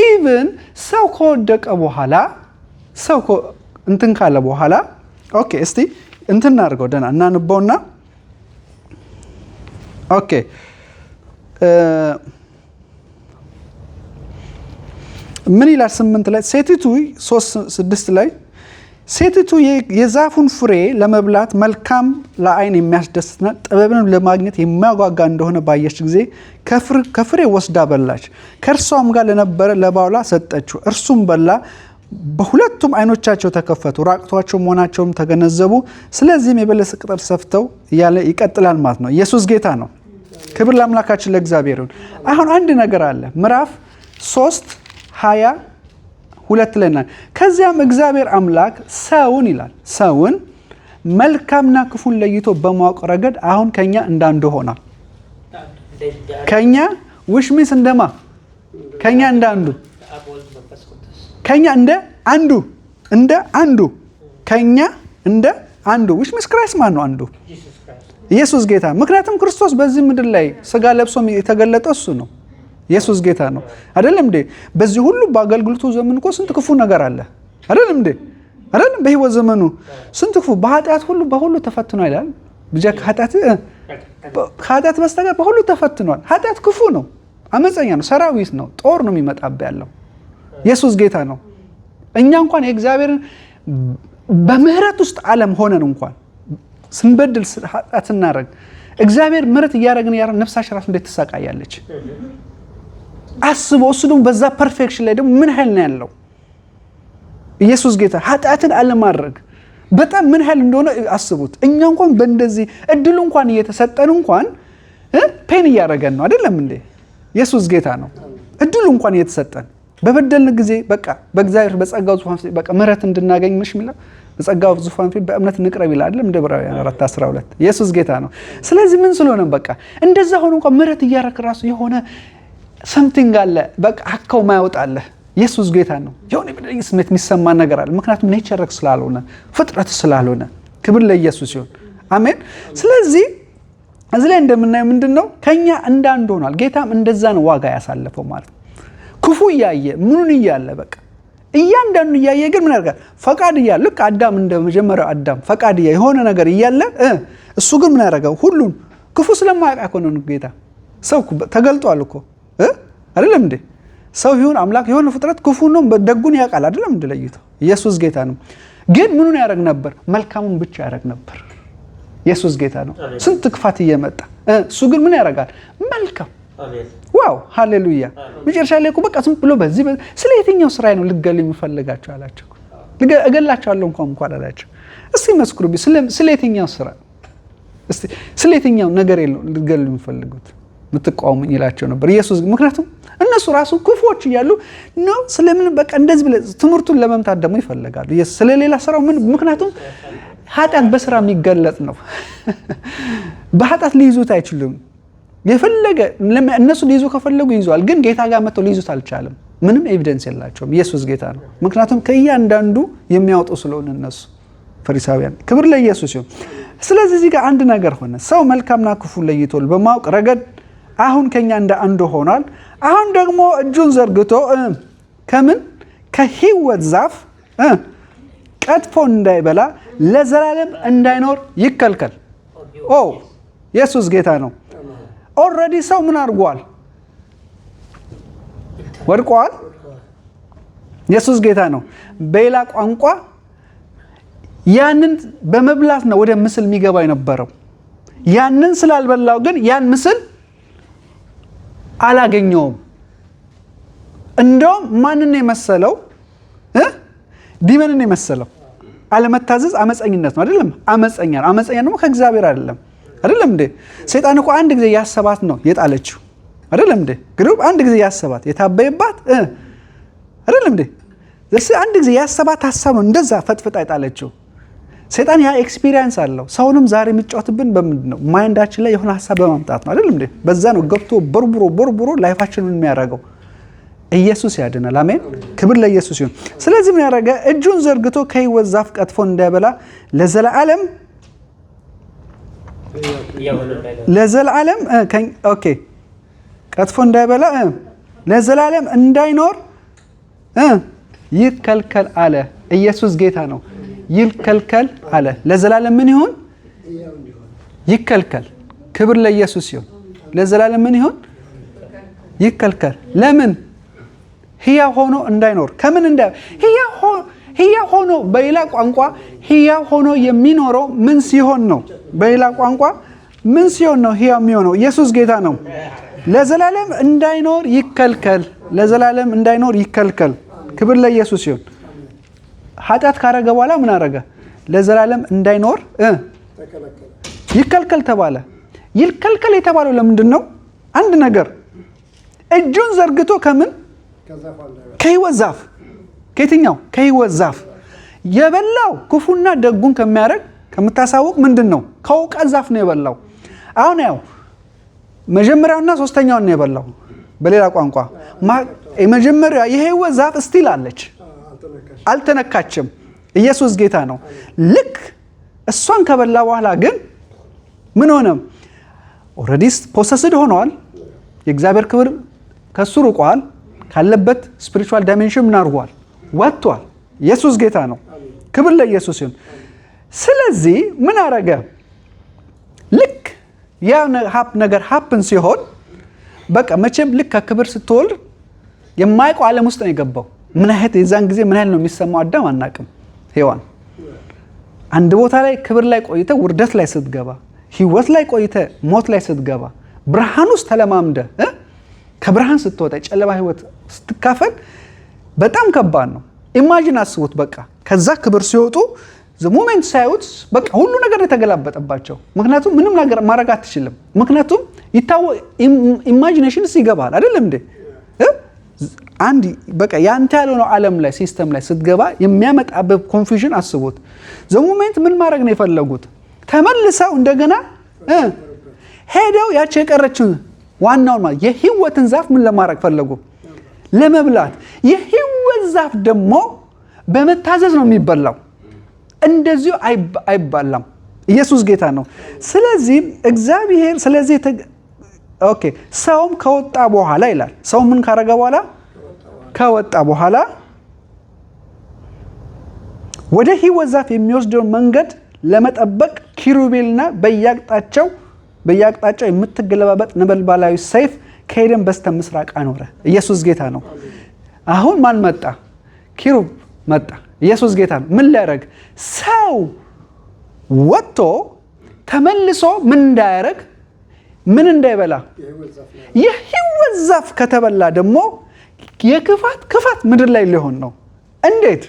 ኢቭን ሰው ከወደቀ በኋላ ሰው እንትን ካለ በኋላ ኦኬ፣ እስቲ እንትን እናድርገው ደህና እናንበውና ኦኬ ምን ይላል? 8 ላይ ሴቲቱ 3:6 ላይ ሴቲቱ የዛፉን ፍሬ ለመብላት መልካም ለዓይን የሚያስደስትና ጥበብን ለማግኘት የሚያጓጓ እንደሆነ ባየች ጊዜ ከፍሬ ወስዳ በላች። ከእርሷም ጋር ለነበረ ለባሏ ሰጠችው፣ እርሱም በላ። በሁለቱም ዓይኖቻቸው ተከፈቱ፣ ራቁታቸው መሆናቸውም ተገነዘቡ። ስለዚህም የበለስ ቅጠል ሰፍተው እያለ ይቀጥላል ማለት ነው። ኢየሱስ ጌታ ነው። ክብር ለአምላካችን ለእግዚአብሔር ይሁን። አሁን አንድ ነገር አለ። ምዕራፍ 3:22 ላይ ነው። ከዚያም እግዚአብሔር አምላክ ሰውን ይላል ሰውን መልካምና ክፉን ለይቶ በማወቅ ረገድ አሁን ከኛ እንዳንዱ ሆኗል። ከኛ ውሽሚስ እንደማ ከኛ እንዳንዱ ከኛ እንደ አንዱ ከኛ እንደ አንዱ ውሽሚስ ክራይስት ማን ነው? አንዱ ኢየሱስ ጌታ። ምክንያቱም ክርስቶስ በዚህ ምድር ላይ ስጋ ለብሶ የተገለጠው እሱ ነው። ኢየሱስ ጌታ ነው አይደለም እንዴ? በዚህ ሁሉ በአገልግሎቱ ዘመን እኮ ስንት ክፉ ነገር አለ አይደለም እንዴ? አይደለም በህይወት ዘመኑ ስንት ክፉ በኃጢአት ሁሉ በሁሉ ተፈትኗል ይላል። ብቻ ከኃጢአት በስተቀር በሁሉ ተፈትኗል። ኃጢአት ክፉ ነው፣ አመፀኛ ነው፣ ሰራዊት ነው፣ ጦር ነው የሚመጣበት ያለው። ኢየሱስ ጌታ ነው። እኛ እንኳን የእግዚአብሔርን በምህረት ውስጥ ዓለም ሆነን እንኳን ስንበድል ኃጢአት ስናደርግ እግዚአብሔር ምህረት እያደረግን ነፍሳችን ራሱ እንዴት ትሰቃያለች? አስበው። እሱ ደግሞ በዛ ፐርፌክሽን ላይ ደግሞ ምን ኃይል ነው ያለው? ኢየሱስ ጌታ። ኃጢአትን አለማድረግ በጣም ምን ኃይል እንደሆነ አስቡት። እኛ እንኳን በእንደዚህ እድሉ እንኳን እየተሰጠን እንኳን ፔን እያደረገን ነው አይደለም እንዴ? ኢየሱስ ጌታ ነው። እድሉ እንኳን እየተሰጠን በበደልን ጊዜ በቃ በእግዚአብሔር በጸጋው ዙፋን ፊት በቃ ምህረት እንድናገኝ ምሽ ሚላ በጸጋው ዙፋን ፊት በእምነት እንቅረብ ይላል አይደል? እንደ ዕብራውያን 4:12 ኢየሱስ ጌታ ነው። ስለዚህ ምን ስለሆነ በቃ እንደዛ ሆኖ እንኳን ምህረት እያደረክ ራሱ የሆነ ሰምቲንግ አለ በቃ አካው ማያወጣለ። ኢየሱስ ጌታ ነው። የሆነ ስሜት የሚሰማ ነገር አለ። ምክንያቱም ኔቸርክ ስላልሆነ ፍጥረት ስላልሆነ። ክብር ለኢየሱስ ይሁን። አሜን። ስለዚህ እዚህ ላይ እንደምናየው ምንድነው? ከኛ እንዳንዱ ሆኗል። ጌታም እንደዛ ነው ዋጋ ያሳለፈው ማለት ነው። ክፉ እያየ ምኑን እያለ በቃ እያንዳንዱ እያየ ግን ምን ያደርጋል? ፈቃድ እያለ ልክ አዳም እንደ መጀመሪያው አዳም ፈቃድ እያለ የሆነ ነገር እያለ እሱ ግን ምን ያደርጋል? ሁሉን ክፉ ስለማያውቅ እኮ ነው ጌታ። ሰው ተገልጧል እኮ አይደለም እንዴ? ሰው ይሁን አምላክ የሆነ ፍጥረት ክፉ ነው ደጉን ያውቃል አይደለም እንዴ? ለይቶ ኢየሱስ ጌታ ነው። ግን ምኑን ያደርግ ነበር? መልካሙን ብቻ ያደርግ ነበር። ኢየሱስ ጌታ ነው። ስንት ክፋት እየመጣ እሱ ግን ምን ያደርጋል? መልካም። ዋው ሃሌሉያ። መጨረሻ ላይ እኮ በቃ ዝም ብሎ በዚህ ስለ የትኛው ስራ ነው ልገል የሚፈልጋቸው አላቸው። እገላቸዋለሁ እንኳን አላቸው። እስቲ መስክሩብኝ ስለ የትኛው ስራ እስቲ ስለ የትኛው ነገር ነው ልገል የሚፈልጉት ምትቃወሙኝ ይላቸው ነበር ኢየሱስ። ምክንያቱም እነሱ ራሱ ክፉዎች እያሉ ነው ስለምን በቃ እንደዚህ ብለ ትምህርቱን ለመምታት ደግሞ ይፈልጋሉ። ኢየሱስ ስለሌላ ስራው ምን? ምክንያቱም ኃጢአት በስራ የሚገለጥ ነው። በኃጢአት ሊይዙት አይችሉም። የፈለገ እነሱ ሊይዙ ከፈለጉ ይዟል፣ ግን ጌታ ጋር መጥተው ሊይዙት አልቻለም። ምንም ኤቪደንስ የላቸውም። ኢየሱስ ጌታ ነው። ምክንያቱም ከእያንዳንዱ የሚያወጡ ስለሆነ እነሱ ፈሪሳውያን። ክብር ለኢየሱስ ይሁን። ስለዚህ እዚህ ጋር አንድ ነገር ሆነ። ሰው መልካምና ክፉ ለይቶ በማወቅ ረገድ አሁን ከኛ እንደ አንዱ ሆኗል። አሁን ደግሞ እጁን ዘርግቶ ከምን ከሕይወት ዛፍ ቀጥፎ እንዳይበላ ለዘላለም እንዳይኖር ይከልከል። ኢየሱስ ጌታ ነው። ኦልሬዲ ሰው ምን አድርጓል? ወድቋል። ኢየሱስ ጌታ ነው። በሌላ ቋንቋ ያንን በመብላት ነው ወደ ምስል የሚገባ የነበረው። ያንን ስላልበላው ግን ያን ምስል አላገኘውም። እንደውም ማንን የመሰለው ዲመንን የመሰለው። አለመታዘዝ አመፀኝነት ነው አይደለም? አመፀኛ ነው። አመፀኛ ደግሞ ከእግዚአብሔር አይደለም እንዴ? ሰይጣን እኮ አንድ ጊዜ ያሰባት ነው የጣለችው አይደለም እንዴ? ግሩብ አንድ ጊዜ ያሰባት የታበየባት አይደለም እንዴ? አንድ ጊዜ ያሰባት ሀሳብ ነው እንደዛ ፈጥፍጣ የጣለችው። ሰይጣን ያ ኤክስፒሪየንስ አለው። ሰውንም ዛሬ የሚጫወትብን በምንድን ነው? ማይንዳችን ላይ የሆነ ሀሳብ በማምጣት ነው አይደለም እንዴ? በዛ ነው ገብቶ ቦርቡሮ ላይፋችንን የሚያደርገው። ኢየሱስ ያድናል። አሜን፣ ክብር ለኢየሱስ ይሁን። ስለዚህ ምን ያደረገ? እጁን ዘርግቶ ከሕይወት ዛፍ ቀጥፎ እንዳይበላ ለዘላለም ቀጥፎ እንዳይበላ ለዘላለም እንዳይኖር ይከልከል አለ። ኢየሱስ ጌታ ነው። ይከልከል አለ። ለዘላለም ምን ይሁን? ይከልከል። ክብር ለኢየሱስ ይሁን። ለዘላለም ምን ይሁን? ይከልከል። ለምን? ሕያው ሆኖ እንዳይኖር። ከምን ሕያው ሆኖ በሌላ ቋንቋ ሕያው ሆኖ የሚኖረው ምን ሲሆን ነው? በሌላ ቋንቋ ምን ሲሆን ነው ሕያው የሚሆነው? ኢየሱስ ጌታ ነው። ለዘላለም እንዳይኖር ይከልከል። ለዘላለም እንዳይኖር ይከልከል። ክብር ለኢየሱስ ይሁን። ኃጢአት ካረገ በኋላ ምን አረገ? ለዘላለም እንዳይኖር ይከልከል ተባለ። ይከልከል የተባለው ለምንድን ነው? አንድ ነገር እጁን ዘርግቶ ከምን? ከሕይወት ዛፍ። ከየትኛው? ከሕይወት ዛፍ የበላው ክፉና ደጉን ከሚያደርግ ከምታሳውቅ ምንድን ነው? ከእውቀት ዛፍ ነው የበላው። አሁን ያው መጀመሪያውና ሶስተኛውን ነው የበላው። በሌላ ቋንቋ የመጀመሪያ የሕይወት ዛፍ ስቲል አለች፣ አልተነካችም። ኢየሱስ ጌታ ነው። ልክ እሷን ከበላ በኋላ ግን ምን ሆነ? ኦልሬዲ ፖሰስድ ሆነዋል። የእግዚአብሔር ክብር ከሱ ርቋል። ካለበት ስፒሪቹዋል ዳይሜንሽን ምን አድርጓል? ወጥቷል። ኢየሱስ ጌታ ነው። ክብር ለኢየሱስ ይሁን። ስለዚህ ምን አረገ? ልክ ያ ነገር ሀፕን ሲሆን በቃ መቼም ልክ ከክብር ስትወልድ የማይቀው ዓለም ውስጥ ነው የገባው። ምን አይነት የዛን ጊዜ ምን ያህል ነው የሚሰማው? አዳም አናቅም። ሔዋን አንድ ቦታ ላይ ክብር ላይ ቆይተ ውርደት ላይ ስትገባ፣ ህይወት ላይ ቆይተ ሞት ላይ ስትገባ፣ ብርሃን ውስጥ ተለማምደ ከብርሃን ስትወጣ የጨለማ ህይወት ስትካፈል በጣም ከባድ ነው። ኢማጂን አስቡት። በቃ ከዛ ክብር ሲወጡ ሞሜንት ሳይውት በቃ ሁሉ ነገር የተገላበጠባቸው። ምክንያቱም ምንም ነገር ማድረግ አትችልም። ምክንያቱም ኢማጂኔሽንስ ይገባል አይደለም እንዴ? አንድ በቃ ያንተ ያልሆነው ዓለም ላይ ሲስተም ላይ ስትገባ የሚያመጣበት ኮንፊውዥን አስቡት። ሞሜንት ምን ማድረግ ነው የፈለጉት? ተመልሰው እንደገና ሄደው ያቺ የቀረችውን ዋናውን ማለት የህይወትን ዛፍ ምን ለማድረግ ፈለጉ? ለመብላት። የህይወት ዛፍ ደግሞ በመታዘዝ ነው የሚበላው፣ እንደዚሁ አይባላም። ኢየሱስ ጌታ ነው። ስለዚህ እግዚአብሔር ሰውም ከወጣ በኋላ ይላል። ሰው ምን ካረገ በኋላ? ከወጣ በኋላ ወደ ህይወት ዛፍ የሚወስደውን መንገድ ለመጠበቅ ኪሩቤልና በየአቅጣጫው የምትገለባበጥ ነበልባላዊ ሰይፍ ከኤደን በስተ ምስራቅ አኖረ። ኢየሱስ ጌታ ነው። አሁን ማን መጣ? ኪሩብ መጣ። ኢየሱስ ጌታ ነው። ምን ሊያደርግ? ሰው ወጥቶ ተመልሶ ምን እንዳያደርግ? ምን እንዳይበላ? የህይወት ዛፍ ከተበላ ደግሞ ክፋት ምድር ላይ ሊሆን ነው። እንዴት?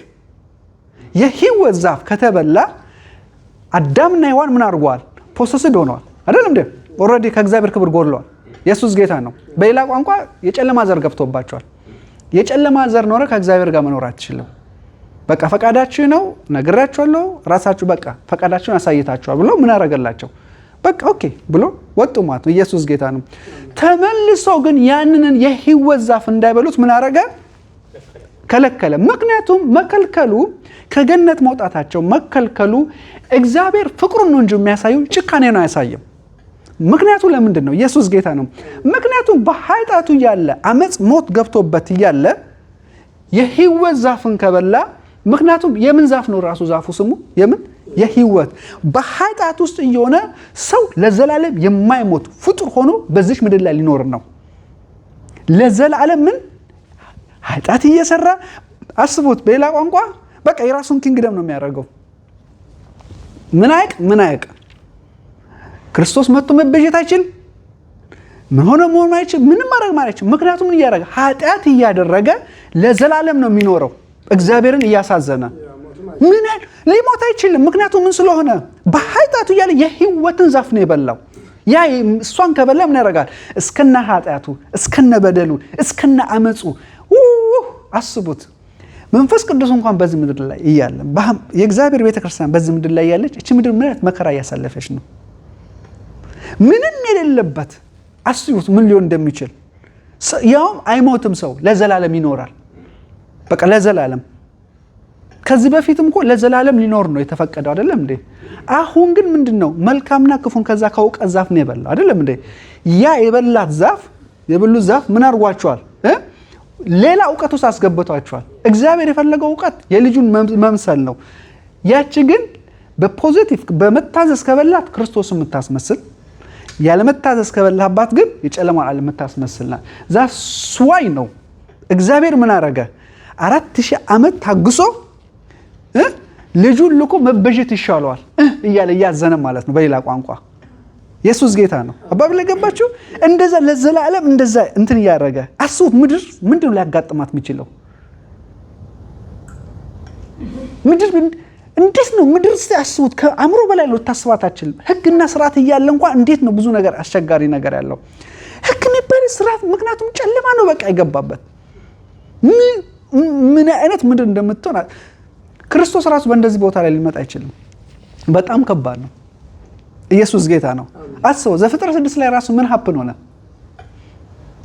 የህይወት ዛፍ ከተበላ አዳምና ሔዋን ምን አድርገዋል? ፖሰስድ ሆነዋል አይደል እንዴ? ኦልሬዲ ከእግዚአብሔር ክብር ጎድለዋል። ኢየሱስ ጌታ ነው። በሌላ ቋንቋ የጨለማ ዘር ገብቶባቸዋል። የጨለማ ዘር ኖረ ከእግዚአብሔር ጋር መኖር አትችልም። በቃ ፈቃዳችሁ ነው ነግራችኋለሁ፣ ራሳችሁ በቃ ፈቃዳችሁን አሳይታችኋል ብሎ ምን አደረገላቸው? በቃ ኦኬ ብሎ ወጡ ማለት ነው። ኢየሱስ ጌታ ነው። ተመልሶ ግን ያንንን የህይወት ዛፍ እንዳይበሉት ምን አደረገ? ከለከለ። ምክንያቱም መከልከሉ ከገነት መውጣታቸው መከልከሉ እግዚአብሔር ፍቅሩን ነው እንጂ የሚያሳየው ጭካኔ ነው አያሳየም። ምክንያቱ ለምንድን ነው? ኢየሱስ ጌታ ነው። ምክንያቱም በኃጢአቱ እያለ አመፅ ሞት ገብቶበት እያለ የህይወት ዛፍን ከበላ፣ ምክንያቱም የምን ዛፍ ነው ራሱ ዛፉ ስሙ የምን? የህይወት። በኃጢአት ውስጥ እየሆነ ሰው ለዘላለም የማይሞት ፍጡር ሆኖ በዚች ምድር ላይ ሊኖር ነው። ለዘላለም ምን ኃጢአት እየሰራ አስቡት። በሌላ ቋንቋ በቃ የራሱን ኪንግደም ነው የሚያደርገው። ምን አያውቅ ክርስቶስ መጥቶ መበጀት አይችል ምን ሆነ መሆን አይችል ምንም ማድረግ ማለት አይችል። ምክንያቱም ምን እያደረገ ኃጢአት እያደረገ ለዘላለም ነው የሚኖረው እግዚአብሔርን እያሳዘነ ምን ሊሞት አይችልም። ምክንያቱም ምን ስለሆነ በኃጢአቱ እያለ የህይወትን ዛፍ ነው የበላው። ያ እሷን ከበላ ምን ያደርጋል? እስከነ ኃጢአቱ እስከነ በደሉ እስከነ አመጹ አስቡት። መንፈስ ቅዱስ እንኳን በዚህ ምድር ላይ እያለ የእግዚአብሔር ቤተክርስቲያን በዚህ ምድር ላይ ያለች እቺ ምድር ምን አይነት መከራ እያሳለፈች ነው? ምንም የሌለበት አስቡት ምን ሊሆን እንደሚችል። ያውም አይሞትም፣ ሰው ለዘላለም ይኖራል። በቃ ለዘላለም። ከዚህ በፊትም እኮ ለዘላለም ሊኖር ነው የተፈቀደው አይደለም እንዴ? አሁን ግን ምንድነው? መልካምና ክፉን ከዛ ከእውቀት ዛፍ ነው የበላው አይደለም እንዴ? ያ የበሉት ዛፍ ምን አድርጓቸዋል? ሌላ እውቀት ውስጥ አስገብቷቸዋል። እግዚአብሔር የፈለገው እውቀት የልጁን መምሰል ነው። ያቺ ግን በፖዚቲቭ በመታዘዝ ከበላት ክርስቶስን የምታስመስል፣ ያለመታዘዝ ከበላባት ግን የጨለማን ዓለም የምታስመስልና ዛስዋይ ነው። እግዚአብሔር ምን አረገ? 4000 ዓመት ታግሶ ልጁን ልኮ መበጀት ይሻለዋል እያለ እያዘነ ማለት ነው። በሌላ ቋንቋ ኢየሱስ ጌታ ነው። አባብል ለገባችሁ? እንደዛ ለዘላለም እንደዛ እንትን ያደረገ አስቡት። ምድር ምንድነው ሊያጋጥማት የሚችለው? ምድር እንዴት ነው? ምድር አስቡት። ከአእምሮ በላይ ነው ታስባታችን። ህግና ስርዓት እያለ እንኳን እንዴት ነው ብዙ ነገር አስቸጋሪ ነገር ያለው ህግ የሚባል ስርዓት። ምክንያቱም ጨለማ ነው በቃ ይገባበት። ምን አይነት ምድር እንደምትሆን ክርስቶስ ራሱ በእንደዚህ ቦታ ላይ ሊመጣ አይችልም። በጣም ከባድ ነው። ኢየሱስ ጌታ ነው። አስበው ዘፍጥረት 6 ላይ ራሱ ምን ሀፕን ሆነ?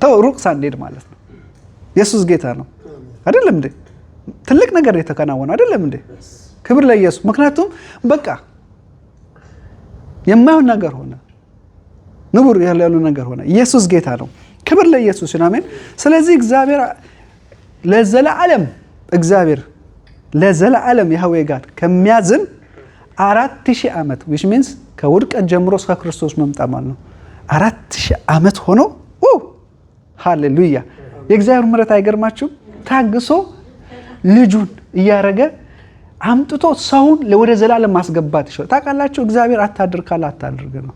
ተው ሩቅ ሳንሄድ ማለት ነው። ኢየሱስ ጌታ ነው አይደለም እንዴ? ትልቅ ነገር የተከናወነ አይደለም እንዴ? ክብር ለኢየሱስ። ምክንያቱም በቃ የማይሆን ነገር ሆነ፣ ንቡር ያለ ነገር ሆነ። ኢየሱስ ጌታ ነው። ክብር ለኢየሱስ ይሁን። አሜን። ስለዚህ እግዚአብሔር ለዘላለም ያህዌ ጋር ከሚያዝን 4000 ዓመት which means ከውድቀት ጀምሮ እስከ ክርስቶስ መምጣት ማለት ነው 4000 ዓመት ሆኖ ሃሌሉያ። የእግዚአብሔር ምሕረት አይገርማችሁም? ታግሶ ልጁን እያረገ አምጥቶ ሰውን ወደ ዘላለም ማስገባት ይችላል። ታውቃላችሁ እግዚአብሔር አታድርግ ካለ አታድርግ ነው።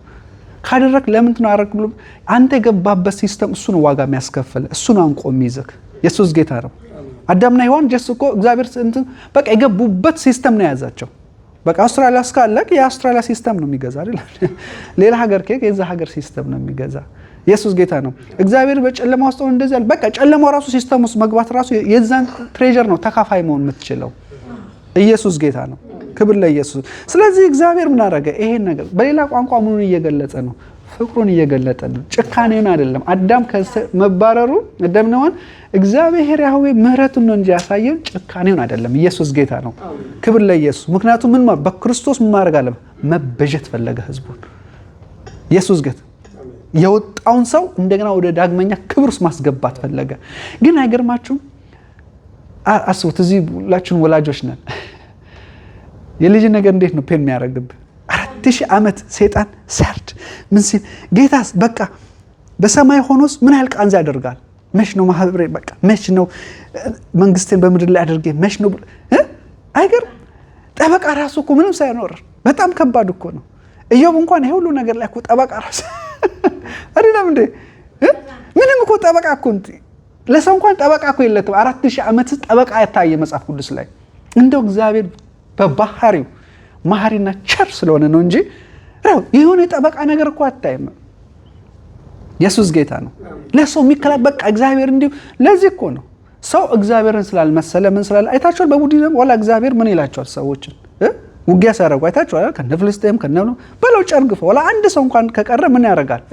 ካደረክ ለምን ትናረክ ብሎ አንተ የገባበት ሲስተም እሱ ነው ዋጋ የሚያስከፍል፣ እሱ ነው አንቆ የሚይዝክ። ኢየሱስ ጌታ ነው። አዳምና ሔዋን እኮ እግዚአብሔር በቃ የገቡበት ሲስተም ነው የያዛቸው። በቃ አውስትራሊያ እስካለክ የአውስትራሊያ ሲስተም ነው የሚገዛ አይደል? ሌላ ሀገር ከክ የዛ ሀገር ሲስተም ነው የሚገዛ። ኢየሱስ ጌታ ነው። እግዚአብሔር በጨለማ ውስጥ ነው እንደዚህ ያለ። በቃ ጨለማው ራሱ ሲስተም ውስጥ መግባት ራሱ የዛን ትሬጀር ነው ተካፋይ መሆን የምትችለው። ኢየሱስ ጌታ ነው። ክብር ለኢየሱስ። ስለዚህ እግዚአብሔር ምን አደረገ? ይሄን ነገር በሌላ ቋንቋ ምኑን እየገለጸ ነው? ፍቅሩን እየገለጠ ነው። ጭካኔውን አይደለም። አዳም ከመባረሩ እንደምንሆን እግዚአብሔር ያህዌ ምህረቱን ነው እንጂ ያሳየን ጭካኔውን አይደለም። ኢየሱስ ጌታ ነው። ክብር ለኢየሱስ። ምክንያቱም ምን በክርስቶስ ምን ማድረግ አለ? መበጀት ፈለገ ህዝቡን። ኢየሱስ ጌታ የወጣውን ሰው እንደገና ወደ ዳግመኛ ክብር ውስጥ ማስገባት ፈለገ። ግን አይገርማችሁም? አስቡት፣ እዚህ ሁላችሁን ወላጆች ነን። የልጅ ነገር እንዴት ነው ፔን የሚያደርግብህ? 4000 ዓመት ሰይጣን ሰርድ ምን ሲል ጌታስ በቃ በሰማይ ሆኖስ ምን ያህል ቃንዛ ያደርጋል? መች ነው ማህበሬ በቃ መች ነው መንግስቴን በምድር ላይ አድርጌ መች ነው አይገርም? ጠበቃ ራሱ እኮ ምንም ሳይኖር በጣም ከባድ እኮ ነው። ኢዮብ እንኳን ይሄ ሁሉ ነገር ላይ እኮ ጠበቃ ራሱ አይደለም እንዴ? ምንም እኮ ጠበቃ እኮ ለሰው እንኳን ጠበቃ እኮ የለትም። 4000 ዓመት ጠበቃ ያታየ መጽሐፍ ቅዱስ ላይ እንደው እግዚአብሔር በባህሪው መሐሪና ቸር ስለሆነ ነው እንጂ የሆነ ጠበቃ ነገር እኮ አታይም። ኢየሱስ ጌታ ነው። ለሰው የሚከላ በቃ እግዚአብሔር እንዲሁ ለዚህ እኮ ነው ሰው እግዚአብሔርን ስላልመሰለ ምን ስላል አይታችኋል። በቡዲዝም ወላ እግዚአብሔር ምን ይላቸዋል? ሰዎችን ውጊያ ሲያደርጉ አይታችኋል። ከነፍልስጤም ከነብሎ በለው ጨርግፈው ወላ አንድ ሰው እንኳን ከቀረ ምን ያደርጋል?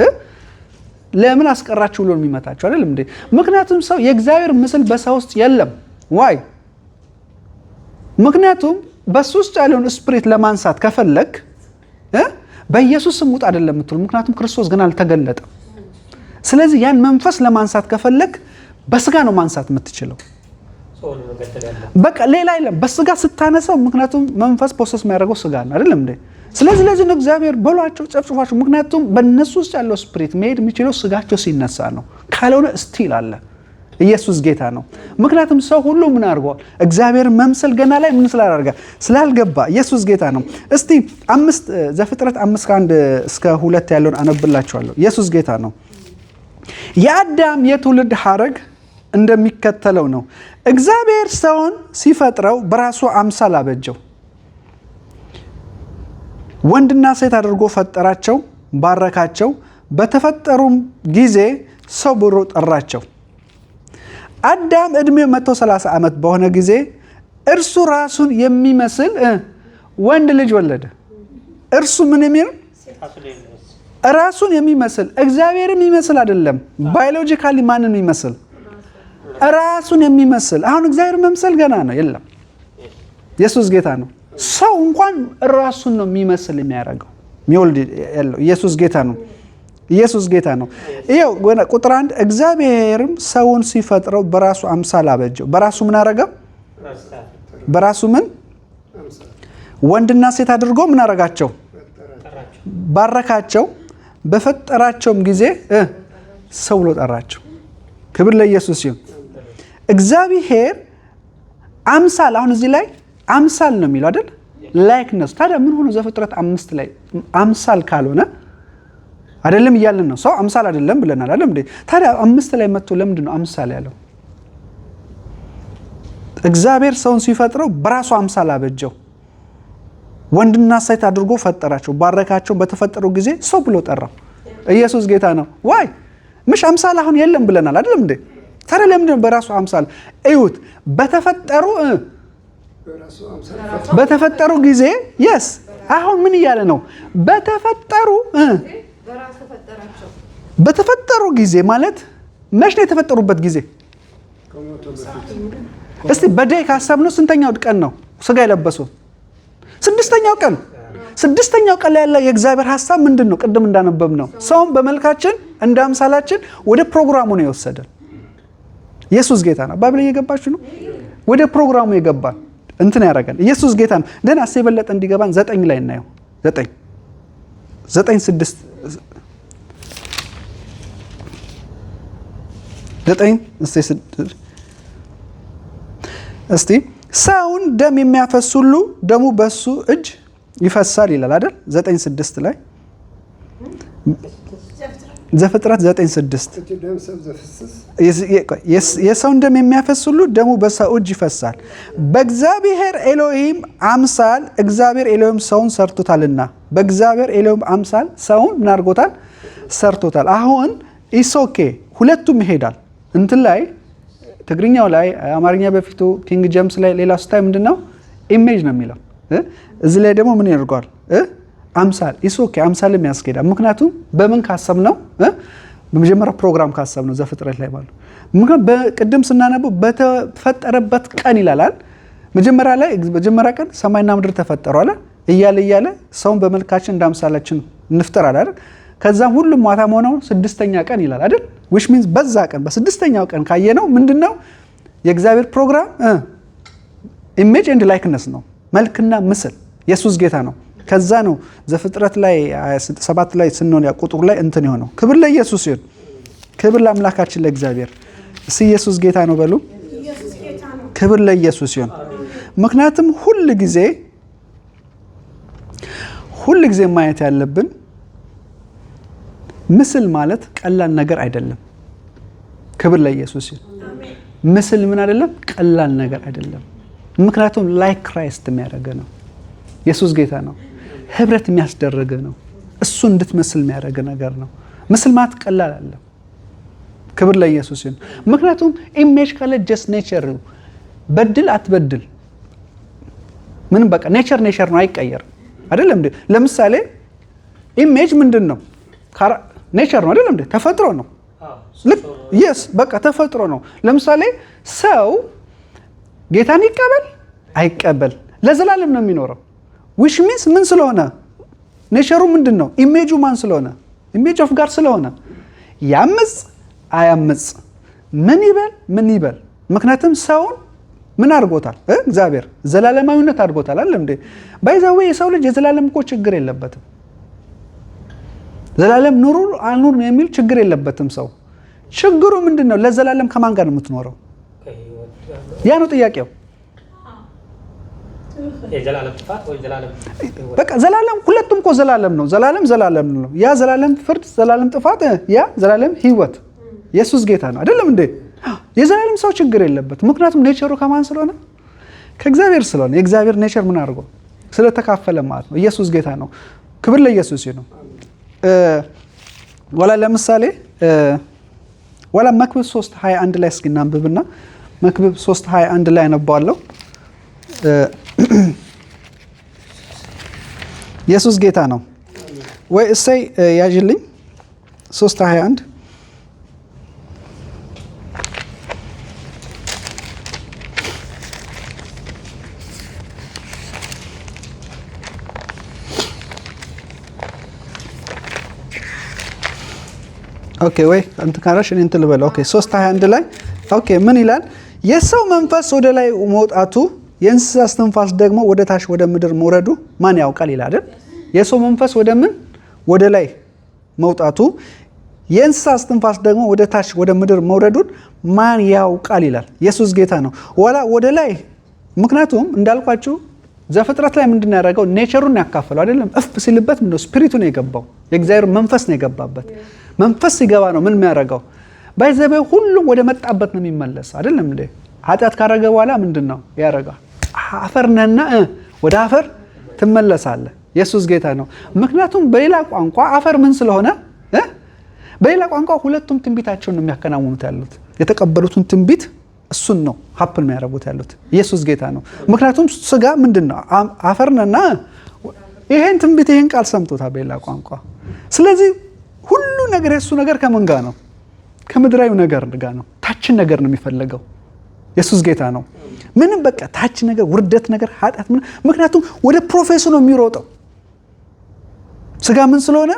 ለምን አስቀራችሁ ብሎ የሚመታቸው አይደለም እንዴ? ምክንያቱም ሰው የእግዚአብሔር ምስል በሰው ውስጥ የለም። ዋይ ምክንያቱም በሱ ውስጥ ያለውን ስፒሪት ለማንሳት ከፈለክ በኢየሱስ ስም ውጣ አይደለም የምትሉ። ምክንያቱም ክርስቶስ ግን አልተገለጠም። ስለዚህ ያን መንፈስ ለማንሳት ከፈለክ በስጋ ነው ማንሳት የምትችለው። በቃ ሌላ የለም። በስጋ ስታነሳው ምክንያቱም መንፈስ ፕሮሰስ የሚያደርገው ስጋ ነው አይደለም እንዴ? ስለዚህ ለዚህ ነው እግዚአብሔር በሏቸው ጨፍጭፏቸው። ምክንያቱም በእነሱ ውስጥ ያለው ስፒሪት መሄድ የሚችለው ስጋቸው ሲነሳ ነው። ካልሆነ ስቲል አለ። ኢየሱስ ጌታ ነው። ምክንያቱም ሰው ሁሉ ምን አድርጓል? እግዚአብሔር መምሰል ገና ላይ ምን ስላልገባ ኢየሱስ ጌታ ነው። እስቲ ዘፍጥረት 5:1 እስከ 2 ያለውን አነብላችኋለሁ። ኢየሱስ ጌታ ነው። የአዳም የትውልድ ሐረግ እንደሚከተለው ነው። እግዚአብሔር ሰውን ሲፈጥረው በራሱ አምሳል አበጀው፣ ወንድና ሴት አድርጎ ፈጠራቸው፣ ባረካቸው። በተፈጠሩም ጊዜ ሰው ብሎ ጠራቸው። አዳም ዕድሜው 130 ዓመት በሆነ ጊዜ እርሱ ራሱን የሚመስል ወንድ ልጅ ወለደ። እርሱ ምን የሚል ራሱን የሚመስል እግዚአብሔርን የሚመስል አይደለም። ባዮሎጂካሊ ማንን የሚመስል? ራሱን የሚመስል። አሁን እግዚአብሔር መምሰል ገና ነው የለም። ኢየሱስ ጌታ ነው። ሰው እንኳን ራሱን ነው የሚመስል የሚያደርገው የሚወልድ ያለው። ኢየሱስ ጌታ ነው። ኢየሱስ ጌታ ነው። ይኸው ቁጥር 1 እግዚአብሔርም ሰውን ሲፈጥረው በራሱ አምሳል አበጀው። በራሱ ምን አረገው? በራሱ ምን ወንድና ሴት አድርጎ ምን አረጋቸው? ባረካቸው። በፈጠራቸውም ጊዜ ሰው ብሎ ጠራቸው። ክብር ለኢየሱስ ይሁን። እግዚአብሔር አምሳል፣ አሁን እዚህ ላይ አምሳል ነው የሚለው አይደል? ላይክነስ። ታዲያ ምን ሆኖ ዘፍጥረት 5 ላይ አምሳል ካልሆነ አይደለም እያልን ነው። ሰው አምሳል አይደለም ብለናል አይደል እንዴ? ታዲያ 5 ላይ መጥቶ ለምንድን ነው አምሳል ያለው? እግዚአብሔር ሰውን ሲፈጥረው በራሱ አምሳል አበጀው፣ ወንድና ሴት አድርጎ ፈጠራቸው፣ ባረካቸው። በተፈጠሩ ጊዜ ሰው ብሎ ጠራው። ኢየሱስ ጌታ ነው። ዋይ ምሽ አምሳል አሁን የለም ብለናል አይደለም እንዴ? ታዲያ ለምንድን ነው በራሱ አምሳል? እዩት፣ በተፈጠሩ ጊዜ የስ አሁን ምን እያለ ነው? በተፈጠሩ ጊዜ ማለት መች ነው የተፈጠሩበት ጊዜ? እስቲ በደይ ካሰብነው ስንተኛው ቀን ነው ስጋ የለበሰው? ስድስተኛው ቀን። ስድስተኛው ቀን ላይ ያለ የእግዚአብሔር ሐሳብ ምንድን ነው? ቅድም እንዳነበብ ነው ሰውን በመልካችን እንደ አምሳላችን ወደ ፕሮግራሙ ነው የወሰደን። ኢየሱስ ጌታ ነው። ባይብል እየገባችሁ ነው? ወደ ፕሮግራሙ የገባን እንትን ያደረገን ኢየሱስ ጌታ ነው። ደህና የበለጠ እንዲገባን 9 ላይ እናየው። 9:6 እስቲ ሰውን ደም የሚያፈስ ሁሉ ደሙ በሱ እጅ ይፈሳል ይላል አይደል? 9:6 ላይ ዘፍጥረት 9:6 የሰውን ደም የሚያፈስ ሁሉ ደሙ በሰው እጅ ይፈሳል፣ በእግዚአብሔር ኤሎሂም አምሳል እግዚአብሔር ኤሎሂም ሰውን ሰርቶታልና። በእግዚአብሔር ኤሎሂም አምሳል ሰውን ምን አድርጎታል? ሰርቶታል። አሁን ኢሶኬ ሁለቱም ይሄዳል። እንትን ላይ ትግርኛው ላይ አማርኛ በፊቱ ኪንግ ጄምስ ላይ ሌላ ስታይ ምንድነው? ኢሜጅ ነው የሚለው። እዚህ ላይ ደግሞ ምን ያደርገዋል? አምሳል ኢሶኬ አምሳልም ያስኬዳል። ምክንያቱም በምን ካሰብ ነው? በመጀመሪያ ፕሮግራም ካሰብ ነው። ዘፍጥረት ላይ ማለት ምክንያቱም በቅድም ስናነበው በተፈጠረበት ቀን ይላል። መጀመሪያ ቀን ሰማይና ምድር ተፈጠሩ አለ። እያለ ሰውን በመልካችን እንደ አምሳላችን እንፍጠር አለ አይደል? ከዛም ሁሉም ማታም ሆነው 6ኛ ቀን ይላል አይደል? which means በዛ ቀን በ6ኛው ቀን ካየነው ምንድነው የእግዚአብሔር ፕሮግራም? ኢሜጅ ኤንድ ላይክነስ ነው፣ መልክና ምስል። ኢየሱስ ጌታ ነው። ከዛ ነው ዘፍጥረት ላይ 7 ላይ ስንሆን ያ ቁጥሩ ላይ እንትን የሆነው። ክብር ለኢየሱስ ይሁን። ክብር ለአምላካችን ለእግዚአብሔር። እሺ ኢየሱስ ጌታ ነው በሉ። ክብር ለኢየሱስ ይሁን። ምክንያቱም ሁል ጊዜ ማየት ያለብን ምስል ማለት ቀላል ነገር አይደለም። ክብር ለኢየሱስ ይሁን። ምስል ምን አይደለም? ቀላል ነገር አይደለም። ምክንያቱም ላይክ ክራይስት የሚያደርግ ነው። ኢየሱስ ጌታ ነው። ህብረት የሚያስደርግ ነው። እሱ እንድትመስል የሚያደርግ ነገር ነው። ምስል ማለት ቀላል አይደለም። ክብር ለኢየሱስ ይሁን። ምክንያቱም ኢሜጅ ካለ ጀስት ኔቸር ነው። በድል አትበድል ምንም በቃ ኔቸር ነው፣ አይቀየርም አይደለም እንዴ? ለምሳሌ ኢሜጅ ምንድን ነው? ኔቸር ነው አይደለም እንዴ? ተፈጥሮ ነው። yes በቃ ተፈጥሮ ነው። ለምሳሌ ሰው ጌታን ይቀበል አይቀበል ለዘላለም ነው የሚኖረው። which means ምን ስለሆነ ኔቸሩ ምንድን ነው? ኢሜጁ ማን ስለሆነ? ኢሜጅ ኦፍ ጋድ ስለሆነ ያምጽ አያምጽ ምን ይበል ምክንያቱም ሰውን ምን አድርጎታል? እግዚአብሔር ዘላለማዊነት አድርጎታል አይደል እንዴ? ባይዛው የሰው ልጅ የዘላለም እኮ ችግር የለበትም። ዘላለም ኑሩ አልኑር የሚል ችግር የለበትም። ሰው ችግሩ ምንድነው? ለዘላለም ከማን ጋር ነው የምትኖረው? ያ ነው ጥያቄው። የዘላለም ጥፋት ወይ ዘላለም በቃ ዘላለም ሁለቱም እኮ ዘላለም ነው። ዘላለም ነው። ያ ዘላለም ፍርድ፣ ዘላለም ጥፋት፣ ያ ዘላለም ህይወት። ኢየሱስ ጌታ ነው አይደለም እንዴ? የዘላለም ሰው ችግር የለበት። ምክንያቱም ኔቸሩ ከማን ስለሆነ? ከእግዚአብሔር ስለሆነ። የእግዚአብሔር ኔቸር ምን አድርጎ ስለተካፈለ ማለት ነው። ኢየሱስ ጌታ ነው። ክብር ለኢየሱስ ይሁን። ወላ ለምሳሌ ወላ መክብብ 3:21 ላይ እስኪ እናንብብና መክብብ 3:21 ላይ አነባዋለሁ። ኢየሱስ ጌታ ነው ወይ? እሰይ ያጅልኝ 3:21 ኦኬ ወይ አንተ ካራሽ እኔ እንትን ልበል። ኦኬ 3:21 ላይ ኦኬ ምን ይላል? የሰው መንፈስ ወደ ላይ መውጣቱ የእንስሳ እስትንፋስ ደግሞ ወደ ታች ወደ ምድር መውረዱ ማን ያውቃል ይላል አይደል? የሰው መንፈስ ወደ ምን ወደ ላይ መውጣቱ የእንስሳ እስትንፋስ ደግሞ ወደ ታች ወደ ምድር መውረዱን ማን ያውቃል ይላል። ኢየሱስ ጌታ ነው። ወላ ወደ ላይ ምክንያቱም እንዳልኳችሁ ዘፍጥረት ላይ ምንድን ያደረገው? ኔቸሩን ያካፈለው አይደለም። እፍ ሲልበት ምንድነው? ስፒሪቱ ነው የገባው። የእግዚአብሔር መንፈስ ነው የገባበት። መንፈስ ሲገባ ነው ምን የሚያደርገው? ባይዘበው ሁሉም ወደ መጣበት ነው የሚመለስ አይደለም እንዴ? ኃጢአት ካረገ በኋላ ምንድነው ያደረገው? አፈር ነህና ወደ አፈር ትመለሳለህ። ኢየሱስ ጌታ ነው። ምክንያቱም በሌላ ቋንቋ አፈር ምን ስለሆነ በሌላ ቋንቋ ሁለቱም ትንቢታቸውን ነው የሚያከናውኑት ያሉት። የተቀበሉትን ትንቢት እሱን ነው ሀፕል የሚያደርጉት ያሉት። ኢየሱስ ጌታ ነው። ምክንያቱም ስጋ ምንድነው? አፈር ነህና ይሄን ትንቢት ይሄን ቃል ሰምቶታል በሌላ ቋንቋ። ስለዚህ ሁሉ ነገር የሱ ነገር ከምን ጋር ነው? ከምድራዊ ነገር ጋር ነው። ታችን ነገር ነው የሚፈልገው። ኢየሱስ ጌታ ነው። ምንም በቃ ታች ነገር፣ ውርደት ነገር፣ ኃጢአት ምን። ምክንያቱም ወደ ፕሮፌሱ ነው የሚሮጠው። ስጋ ምን ስለሆነ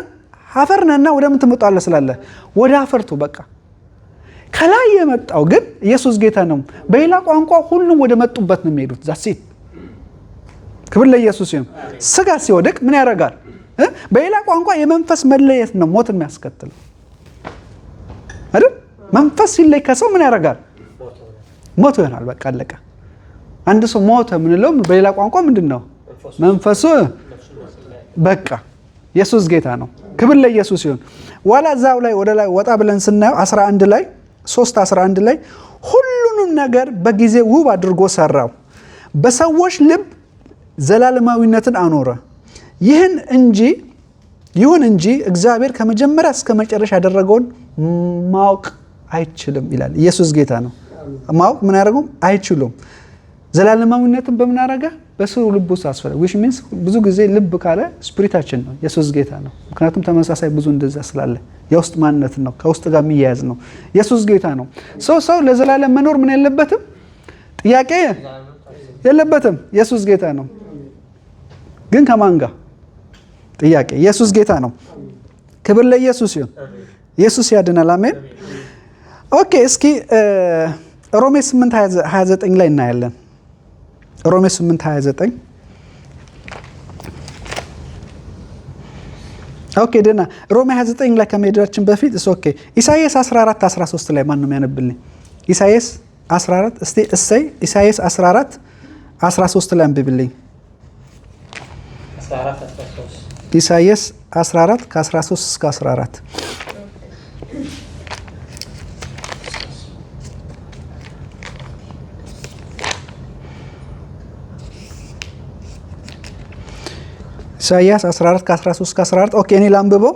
አፈር ነህና ወደ ምን ትመጣለህ ስላለ ወደ አፈርቱ በቃ። ከላይ የመጣው ግን ኢየሱስ ጌታ ነው። በሌላ ቋንቋ ሁሉም ወደ መጡበት ነው የሚሄዱት። ዛሲት ክብር ለኢየሱስ ይሁን። ስጋ ሲወድቅ ምን ያደርጋል? በሌላ ቋንቋ የመንፈስ መለየት ነው ሞት የሚያስከትለው አይደል? መንፈስ ሲለይ ከሰው ምን ያደርጋል? ሞት ይሆናል። በቃ አለቀ። አንድ ሰው ሞተ ምንለው በሌላ ቋንቋ ምንድነው? መንፈሱ በቃ። ኢየሱስ ጌታ ነው። ክብር ለኢየሱስ ይሁን። ዋላ እዛው ላይ ወደ ላይ ወጣ ብለን ስናየው 11 ላይ 3:11 ላይ ሁሉንም ነገር በጊዜ ውብ አድርጎ ሰራው፣ በሰዎች ልብ ዘላለማዊነትን አኖረ። ይሁን እንጂ እግዚአብሔር ከመጀመሪያ እስከ መጨረሻ ያደረገውን ማወቅ አይችልም ይላል። ኢየሱስ ጌታ ነው። ማወቅ ምን ያደርጉም አይችሉም። ዘላለማዊነትን በምን አደረገ? በሰው ልብ ውስጥ አስፈረ which means ብዙ ጊዜ ልብ ካለ ስፒሪታችን ነው። ኢየሱስ ጌታ ነው። ምክንያቱም ተመሳሳይ ብዙ እንደዛ ስላለ የውስጥ ማንነት ነው፣ ከውስጥ ጋር የሚያያዝ ነው። ኢየሱስ ጌታ ነው። ሰው ለዘላለም መኖር ምን የለበትም? ጥያቄ የለበትም። ኢየሱስ ጌታ ነው። ግን ከማን ጋር ጥያቄ? ኢየሱስ ጌታ ነው። ክብር ለኢየሱስ ይሁን። ኢየሱስ ያድናል። አሜን። ኦኬ እስኪ ሮሜ 8:29 ላይ እናያለን። ሮሜ 8:29 ኦኬ ደና ሮሜ 29 ላይ ከመሄዳችን በፊት ኦኬ ኢሳይያስ 14:13 ላይ ማን ነው የሚያነብልኝ? ኢሳይያስ 14 እስቲ እሰይ ኢሳይያስ 14:13 ላይ አንብብልኝ። 14:13 ኢሳይያስ 14 ከ13 እስከ 14 ኢሳይያስ 14 ከ13 እስከ 14 ኦኬ እኔ ላንብበው።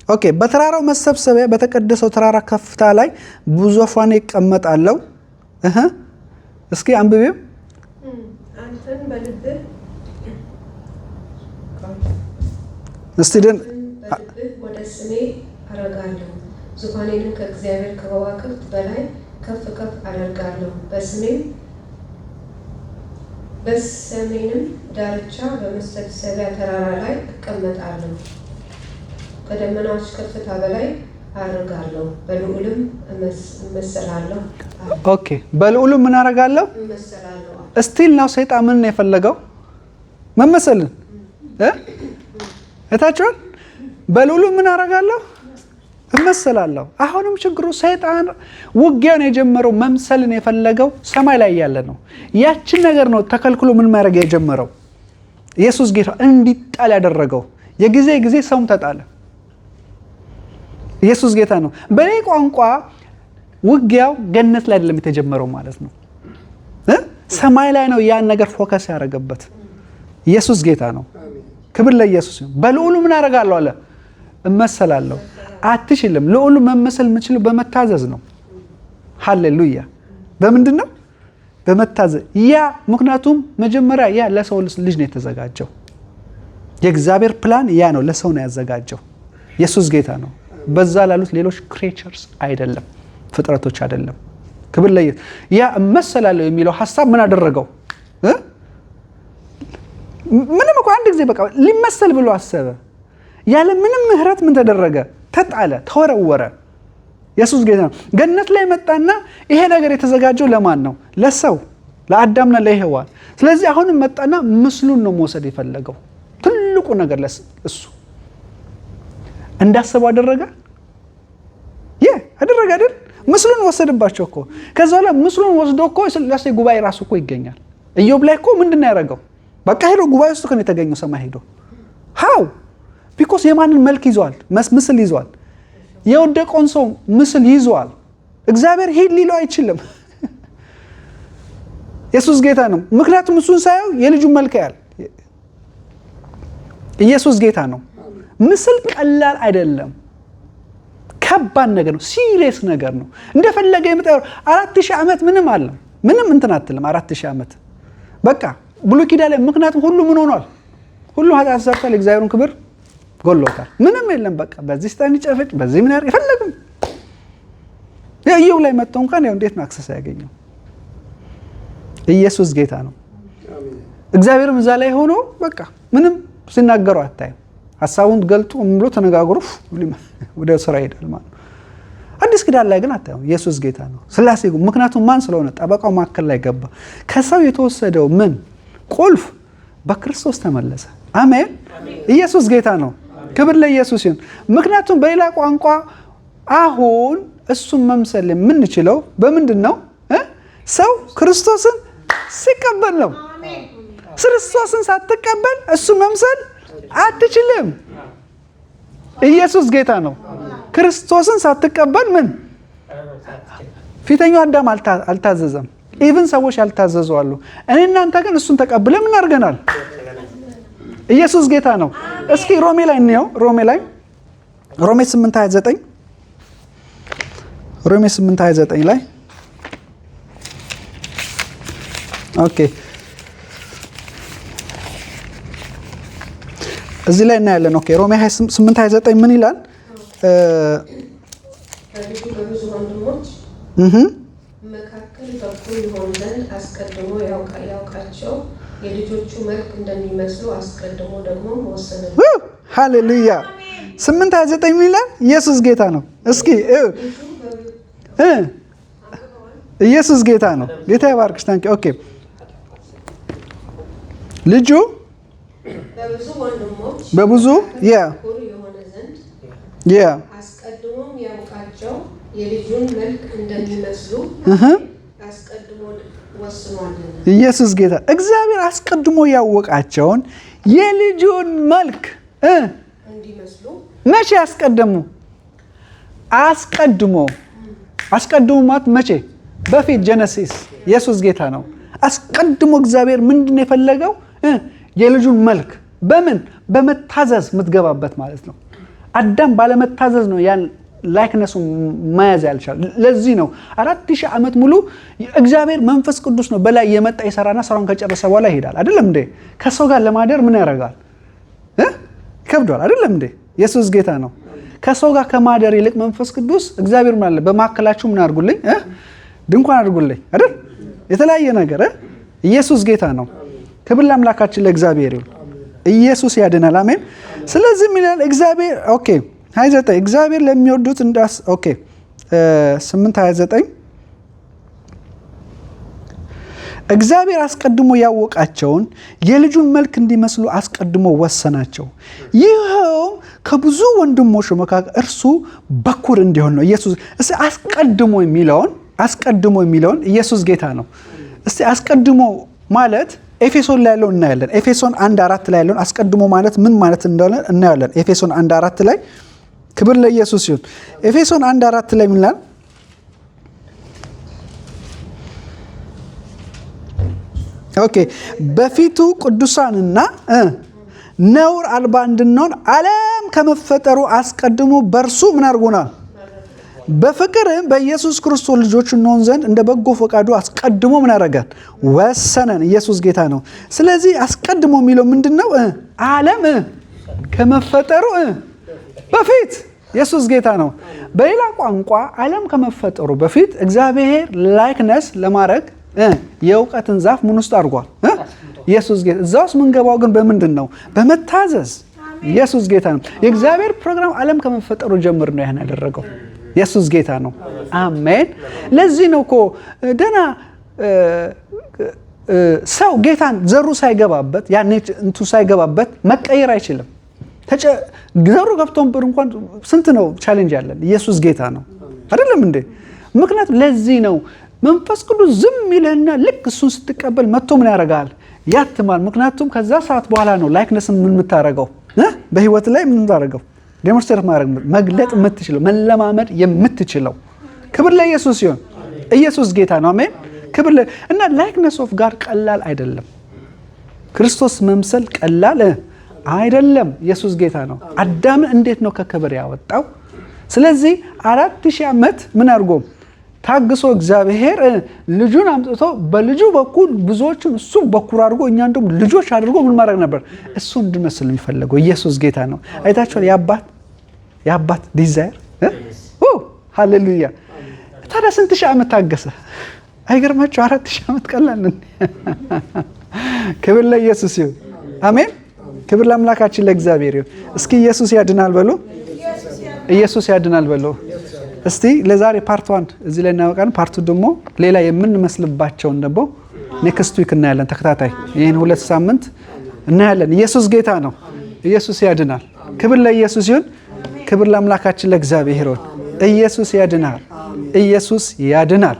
ኦኬ በተራራው መሰብሰቢያ በተቀደሰው ተራራ ከፍታ ላይ በዙፋኔ እቀመጣለሁ። እስኪ አንብቤው። አንተን በልብህ እስቲደን ወደ ስሜ አረጋለሁ፣ ዙፋኔንም ከእግዚአብሔር ከከዋክብት በላይ ከፍ ከፍ አደርጋለሁ። በሰሜንም ዳርቻ በመሰብሰቢያ ተራራ ላይ እቀመጣለሁ፣ ከደመናዎች ከፍታ በላይ አደርጋለሁ፣ በልዑልም እመሰላለሁ። ኦኬ በልዑሉ ምን አደርጋለሁ? እመሰላለሁ። እስቲል ነው ሰይጣን ምን የፈለገው? መመሰልን እታችኋል። በልዑሉ ምን አደርጋለሁ? እመሰላለሁ። አሁንም ችግሩ ሰይጣን ውጊያን የጀመረው መምሰልን የፈለገው ሰማይ ላይ ያለ ነው። ያችን ነገር ነው ተከልክሎ ምን ማድረግ የጀመረው ኢየሱስ ጌታ እንዲጣል ያደረገው። የጊዜ ሰውም ተጣለ። ኢየሱስ ጌታ ነው። በሌላ ቋንቋ ውጊያው ገነት ላይ አይደለም የተጀመረው ማለት ነው። ሰማይ ላይ ነው ያን ነገር ፎከስ ያደረገበት። ኢየሱስ ጌታ ነው። ክብር ለኢየሱስ ይሁን። በልዑሉ ምን አደርጋለሁ አለ? እመሰላለሁ። አትችልም። ልዑሉ መመሰል የምችለው በመታዘዝ ነው። ሃሌሉያ። በምንድን ነው? በመታዘዝ። ምክንያቱም መጀመሪያ ያ ለሰው ልጅ ነው የተዘጋጀው። የእግዚአብሔር ፕላን ያ ነው፣ ለሰው ነው ያዘጋጀው። ኢየሱስ ጌታ ነው። በዛ ላሉት ሌሎች ክሬቸርስ አይደለም፣ ፍጥረቶች አይደለም። ክብር ለኢየሱስ። ያ እመሰላለሁ የሚለው ሐሳብ ምን አደረገው? ምንም እኮ አንድ ጊዜ በቃ ሊመሰል ብሎ አሰበ። ያለ ምንም ምህረት ምን ተደረገ? ተጣለ፣ ተወረወረ። ኢየሱስ ጌታ ነው። ገነት ላይ መጣና ይሄ ነገር የተዘጋጀው ለማን ነው? ለሰው፣ ለአዳምና ለሔዋን። ስለዚህ አሁንም መጣና ምስሉን ነው መውሰድ የፈለገው። ትልቁ ነገር እሱ እንዳሰበው አደረገ። አደረገ አይደል? ምስሉን ወሰደባቸው እኮ። ከዛ በኋላ ምስሉን ወስዶ እኮ ስላሴ ጉባኤ ራሱ እኮ ይገኛል። ኢዮብ ላይ እኮ ምንድን ያደረገው? በቃ ሄዶ ጉባኤ ውስጥ እኮ ነው የተገኘው። ሰማይ ሄዶ ሃው ቢኮዝ የማንን መልክ ይዟል? ምስል ይዟል። የወደቀውን ሰው ምስል ይዟል። እግዚአብሔር ሂድ ሊለው አይችልም። ኢየሱስ ጌታ ነው። ምክንያቱም እሱን ሳየው የልጁን መልክ ያያል። ኢየሱስ ጌታ ነው። ምስል ቀላል አይደለም። ከባድ ነገር ነው። ሲሪየስ ነገር ነው። እንደፈለገ የመጣው 4000 ዓመት ምንም አለ ምንም እንትን አትልም። 4000 ዓመት በቃ ብሉይ ኪዳን ላይ ምክንያቱም ሁሉ ምን ሆኗል? ሁሉ ኃጢአት ሰርቷል። እግዚአብሔርን ክብር ጎሎታል። ምንም የለም። በቃ በዚህ ስታን ይጨፍጭ፣ በዚህ ምን ያርግ ይፈልግም። ኢዮብ ላይ መጥቶ እንኳን ያው እንዴት ነው አክሰስ ያገኘው? ኢየሱስ ጌታ ነው። እግዚአብሔርም እዛ ላይ ሆኖ በቃ ምንም ሲናገሩ አታይም። ሐሳቡን ገልጦ ብሎ ተነጋግሮ ወደ ስራ ይሄዳል ማለት ነው። አዲስ ኪዳን ላይ ግን አታየው። ኢየሱስ ጌታ ነው። ስላሴ ምክንያቱም ማን ስለሆነ ጠበቃው መካከል ላይ ገባ። ከሰው የተወሰደው ምን ቁልፍ በክርስቶስ ተመለሰ። አሜን። ኢየሱስ ጌታ ነው። ክብር ለኢየሱስ ይሁን። ምክንያቱም በሌላ ቋንቋ አሁን እሱን መምሰል የምንችለው በምንድን ነው? ሰው ክርስቶስን ሲቀበል ነው። ክርስቶስን ሳትቀበል እሱን መምሰል አትችልም። ኢየሱስ ጌታ ነው። ክርስቶስን ሳትቀበል ምን ፊተኛው አዳም አልታዘዘም። ኢቭን ሰዎች ያልታዘዙ አሉ። እኔ እናንተ ግን እሱን ተቀብለን ምን አድርገናል? ኢየሱስ ጌታ ነው። እስኪ ሮሜ ላይ እንየው። ሮሜ 8:29 ሮሜ 8:29 ላይ ኦኬ እዚህ ላይ እናያለን። ኦኬ ሮሜ 8:29 ምን ይላል? ከልጁ በብዙ ወንድሞች መካከል በኩል ይሆን ዘንድ አስቀድሞ ያውቃቸው የልጆቹ መልክ እንደሚመስሉ አስቀድሞ ደግሞ ወሰነ። ሃሌሉያ። 8:29 ምን ይላል? ኢየሱስ ጌታ ነው። እስኪ ኢየሱስ ጌታ ነው። ጌታ ይባርክሽ። ታንኪ ኦኬ ልጁ በብዙ ወንድሞች በብዙ በኩል የሆነ ዘንድ አስቀድሞም ያውቃቸው የልጁን መልክ እንደሚመስሉ አስቀድሞ ወስኗልና። ኢየሱስ ጌታ እግዚአብሔር አስቀድሞ ያወቃቸውን የልጁን መልክ እንዲመስሉ መቼ አስቀደሙ? አስቀድሞ ማለት መቼ? በፊት ጀነሲስ። ኢየሱስ ጌታ ነው። አስቀድሞ እግዚአብሔር ምንድን ነው የፈለገው? የልጁን መልክ በምን በመታዘዝ የምትገባበት ማለት ነው። አዳም ባለመታዘዝ ነው ያን ላይክነሱ መያዝ ያልቻለ። ለዚህ ነው 4000 ዓመት ሙሉ እግዚአብሔር መንፈስ ቅዱስ ነው በላይ የመጣ ይሰራና ስራውን ከጨረሰ በኋላ ይሄዳል። አይደለም እንዴ? ከሰው ጋር ለማደር ምን ያደርጋል? ይከብዳል። አይደለም እንዴ? ኢየሱስ ጌታ ነው። ከሰው ጋር ከማደር ይልቅ መንፈስ ቅዱስ እግዚአብሔር ምን አለ? በመካከላችሁ ምን አድርጉልኝ? ድንኳን አድርጉልኝ አይደል? የተለያየ ነገር ኢየሱስ ጌታ ነው። ክብር ለአምላካችን ለእግዚአብሔር ይሁን። ኢየሱስ ያድናል። አሜን። ስለዚህ ምን ይላል እግዚአብሔር? ኦኬ 29 እግዚአብሔር ለሚወዱት እንዳስ ኦኬ 8:29 እግዚአብሔር አስቀድሞ ያወቃቸውን የልጁን መልክ እንዲመስሉ አስቀድሞ ወሰናቸው። ይኸውም ከብዙ ወንድሞች መካከል እርሱ በኩር እንዲሆን ነው። ኢየሱስ እስቲ አስቀድሞ የሚለውን ኢየሱስ ጌታ ነው። እስቲ አስቀድሞ ማለት ኤፌሶን ላይ ያለውን እናያለን። ኤፌሶን 1:4 ላይ ያለውን አስቀድሞ ማለት ምን ማለት እንደሆነ እናያለን። ኤፌሶን 1:4 ላይ ክብር ለኢየሱስ ይሁን። ኤፌሶን 1:4 ላይ ምን ይላል? ኦኬ በፊቱ ቅዱሳንና ነውር አልባ እንድንሆን ዓለም ከመፈጠሩ አስቀድሞ በእርሱ ምን አድርጎናል? በፍቅርም በኢየሱስ ክርስቶስ ልጆች እንሆን ዘንድ እንደ በጎ ፈቃዱ አስቀድሞ ምን አደረገን? ወሰነን። ኢየሱስ ጌታ ነው። ስለዚህ አስቀድሞ የሚለው ምንድን ነው? ዓለም ከመፈጠሩ በፊት ኢየሱስ ጌታ ነው። በሌላ ቋንቋ ዓለም ከመፈጠሩ በፊት እግዚአብሔር ላይክነስ ለማድረግ የእውቀትን ዛፍ ምን ውስጥ አድርጓል? ኢየሱስ ጌታ። እዛ ውስጥ ምንገባው ግን በምንድን ነው? በመታዘዝ። ኢየሱስ ጌታ ነው። የእግዚአብሔር ፕሮግራም ዓለም ከመፈጠሩ ጀምር ነው ያን ያደረገው። ኢየሱስ ጌታ ነው። አሜን። ለዚህ ነው እኮ ደና ሰው ጌታን ዘሩ ሳይገባበት ያኔ እንቱ ሳይገባበት መቀየር አይችልም። ዘሩ ገብቶን ብር እንኳን ስንት ነው ቻሌንጅ ያለን። ኢየሱስ ጌታ ነው አይደለም እንዴ? ምክንያቱም ለዚህ ነው መንፈስ ቅዱስ ዝም ይለና ልክ እሱን ስትቀበል መጥቶ ምን ያደርጋል? ያትማል። ምክንያቱም ከዛ ሰዓት በኋላ ነው ላይክነስን ምን የምታደርገው በህይወት ላይ ምን የምታደርገው ዴሞንስትሬት ማድረግ መግለጥ የምትችለው መለማመድ የምትችለው። ክብር ለኢየሱስ ይሁን። ኢየሱስ ጌታ ነው። አሜን። ክብር እና ላይክነስ ኦፍ ጋድ ቀላል አይደለም። ክርስቶስ መምሰል ቀላል አይደለም። ኢየሱስ ጌታ ነው። አዳምን እንዴት ነው ከክብር ያወጣው? ስለዚህ 4000 ዓመት ምን አድርጎ ታግሶ እግዚአብሔር ልጁን አምጥቶ በልጁ በኩል ብዙዎችን እሱ በኩር አድርጎ እኛ እንደውም ልጆች አድርጎ ምን ማድረግ ነበር? እሱ እንድመስል የሚፈልገው። ኢየሱስ ጌታ ነው። አይታችኋል? የአባት ዲዛይር ሃሌሉያ። ታዲያ ስንት ሺህ ዓመት ታገሰ? አይገርማችሁ? 4000 ዓመት ቀላል። ክብር ለኢየሱስ ይሁን። አሜን። ክብር ለአምላካችን ለእግዚአብሔር ይሁን። እስኪ ኢየሱስ ያድናል በሉ። ኢየሱስ ያድናል በሉ። እስቲ ለዛሬ ፓርት 1 እዚህ ላይ እናወቃለን። ፓርቱ ደግሞ ሌላ የምንመስልባቸውን ደግሞ ኔክስት ዊክ እናያለን። ተከታታይ ይሄን 2 ሳምንት እናያለን። ኢየሱስ ጌታ ነው። ኢየሱስ ያድናል። ክብር ለኢየሱስ ይሁን። ክብር ለአምላካችን ለእግዚአብሔር ይሁን። ኢየሱስ ያድናል። ኢየሱስ ያድናል።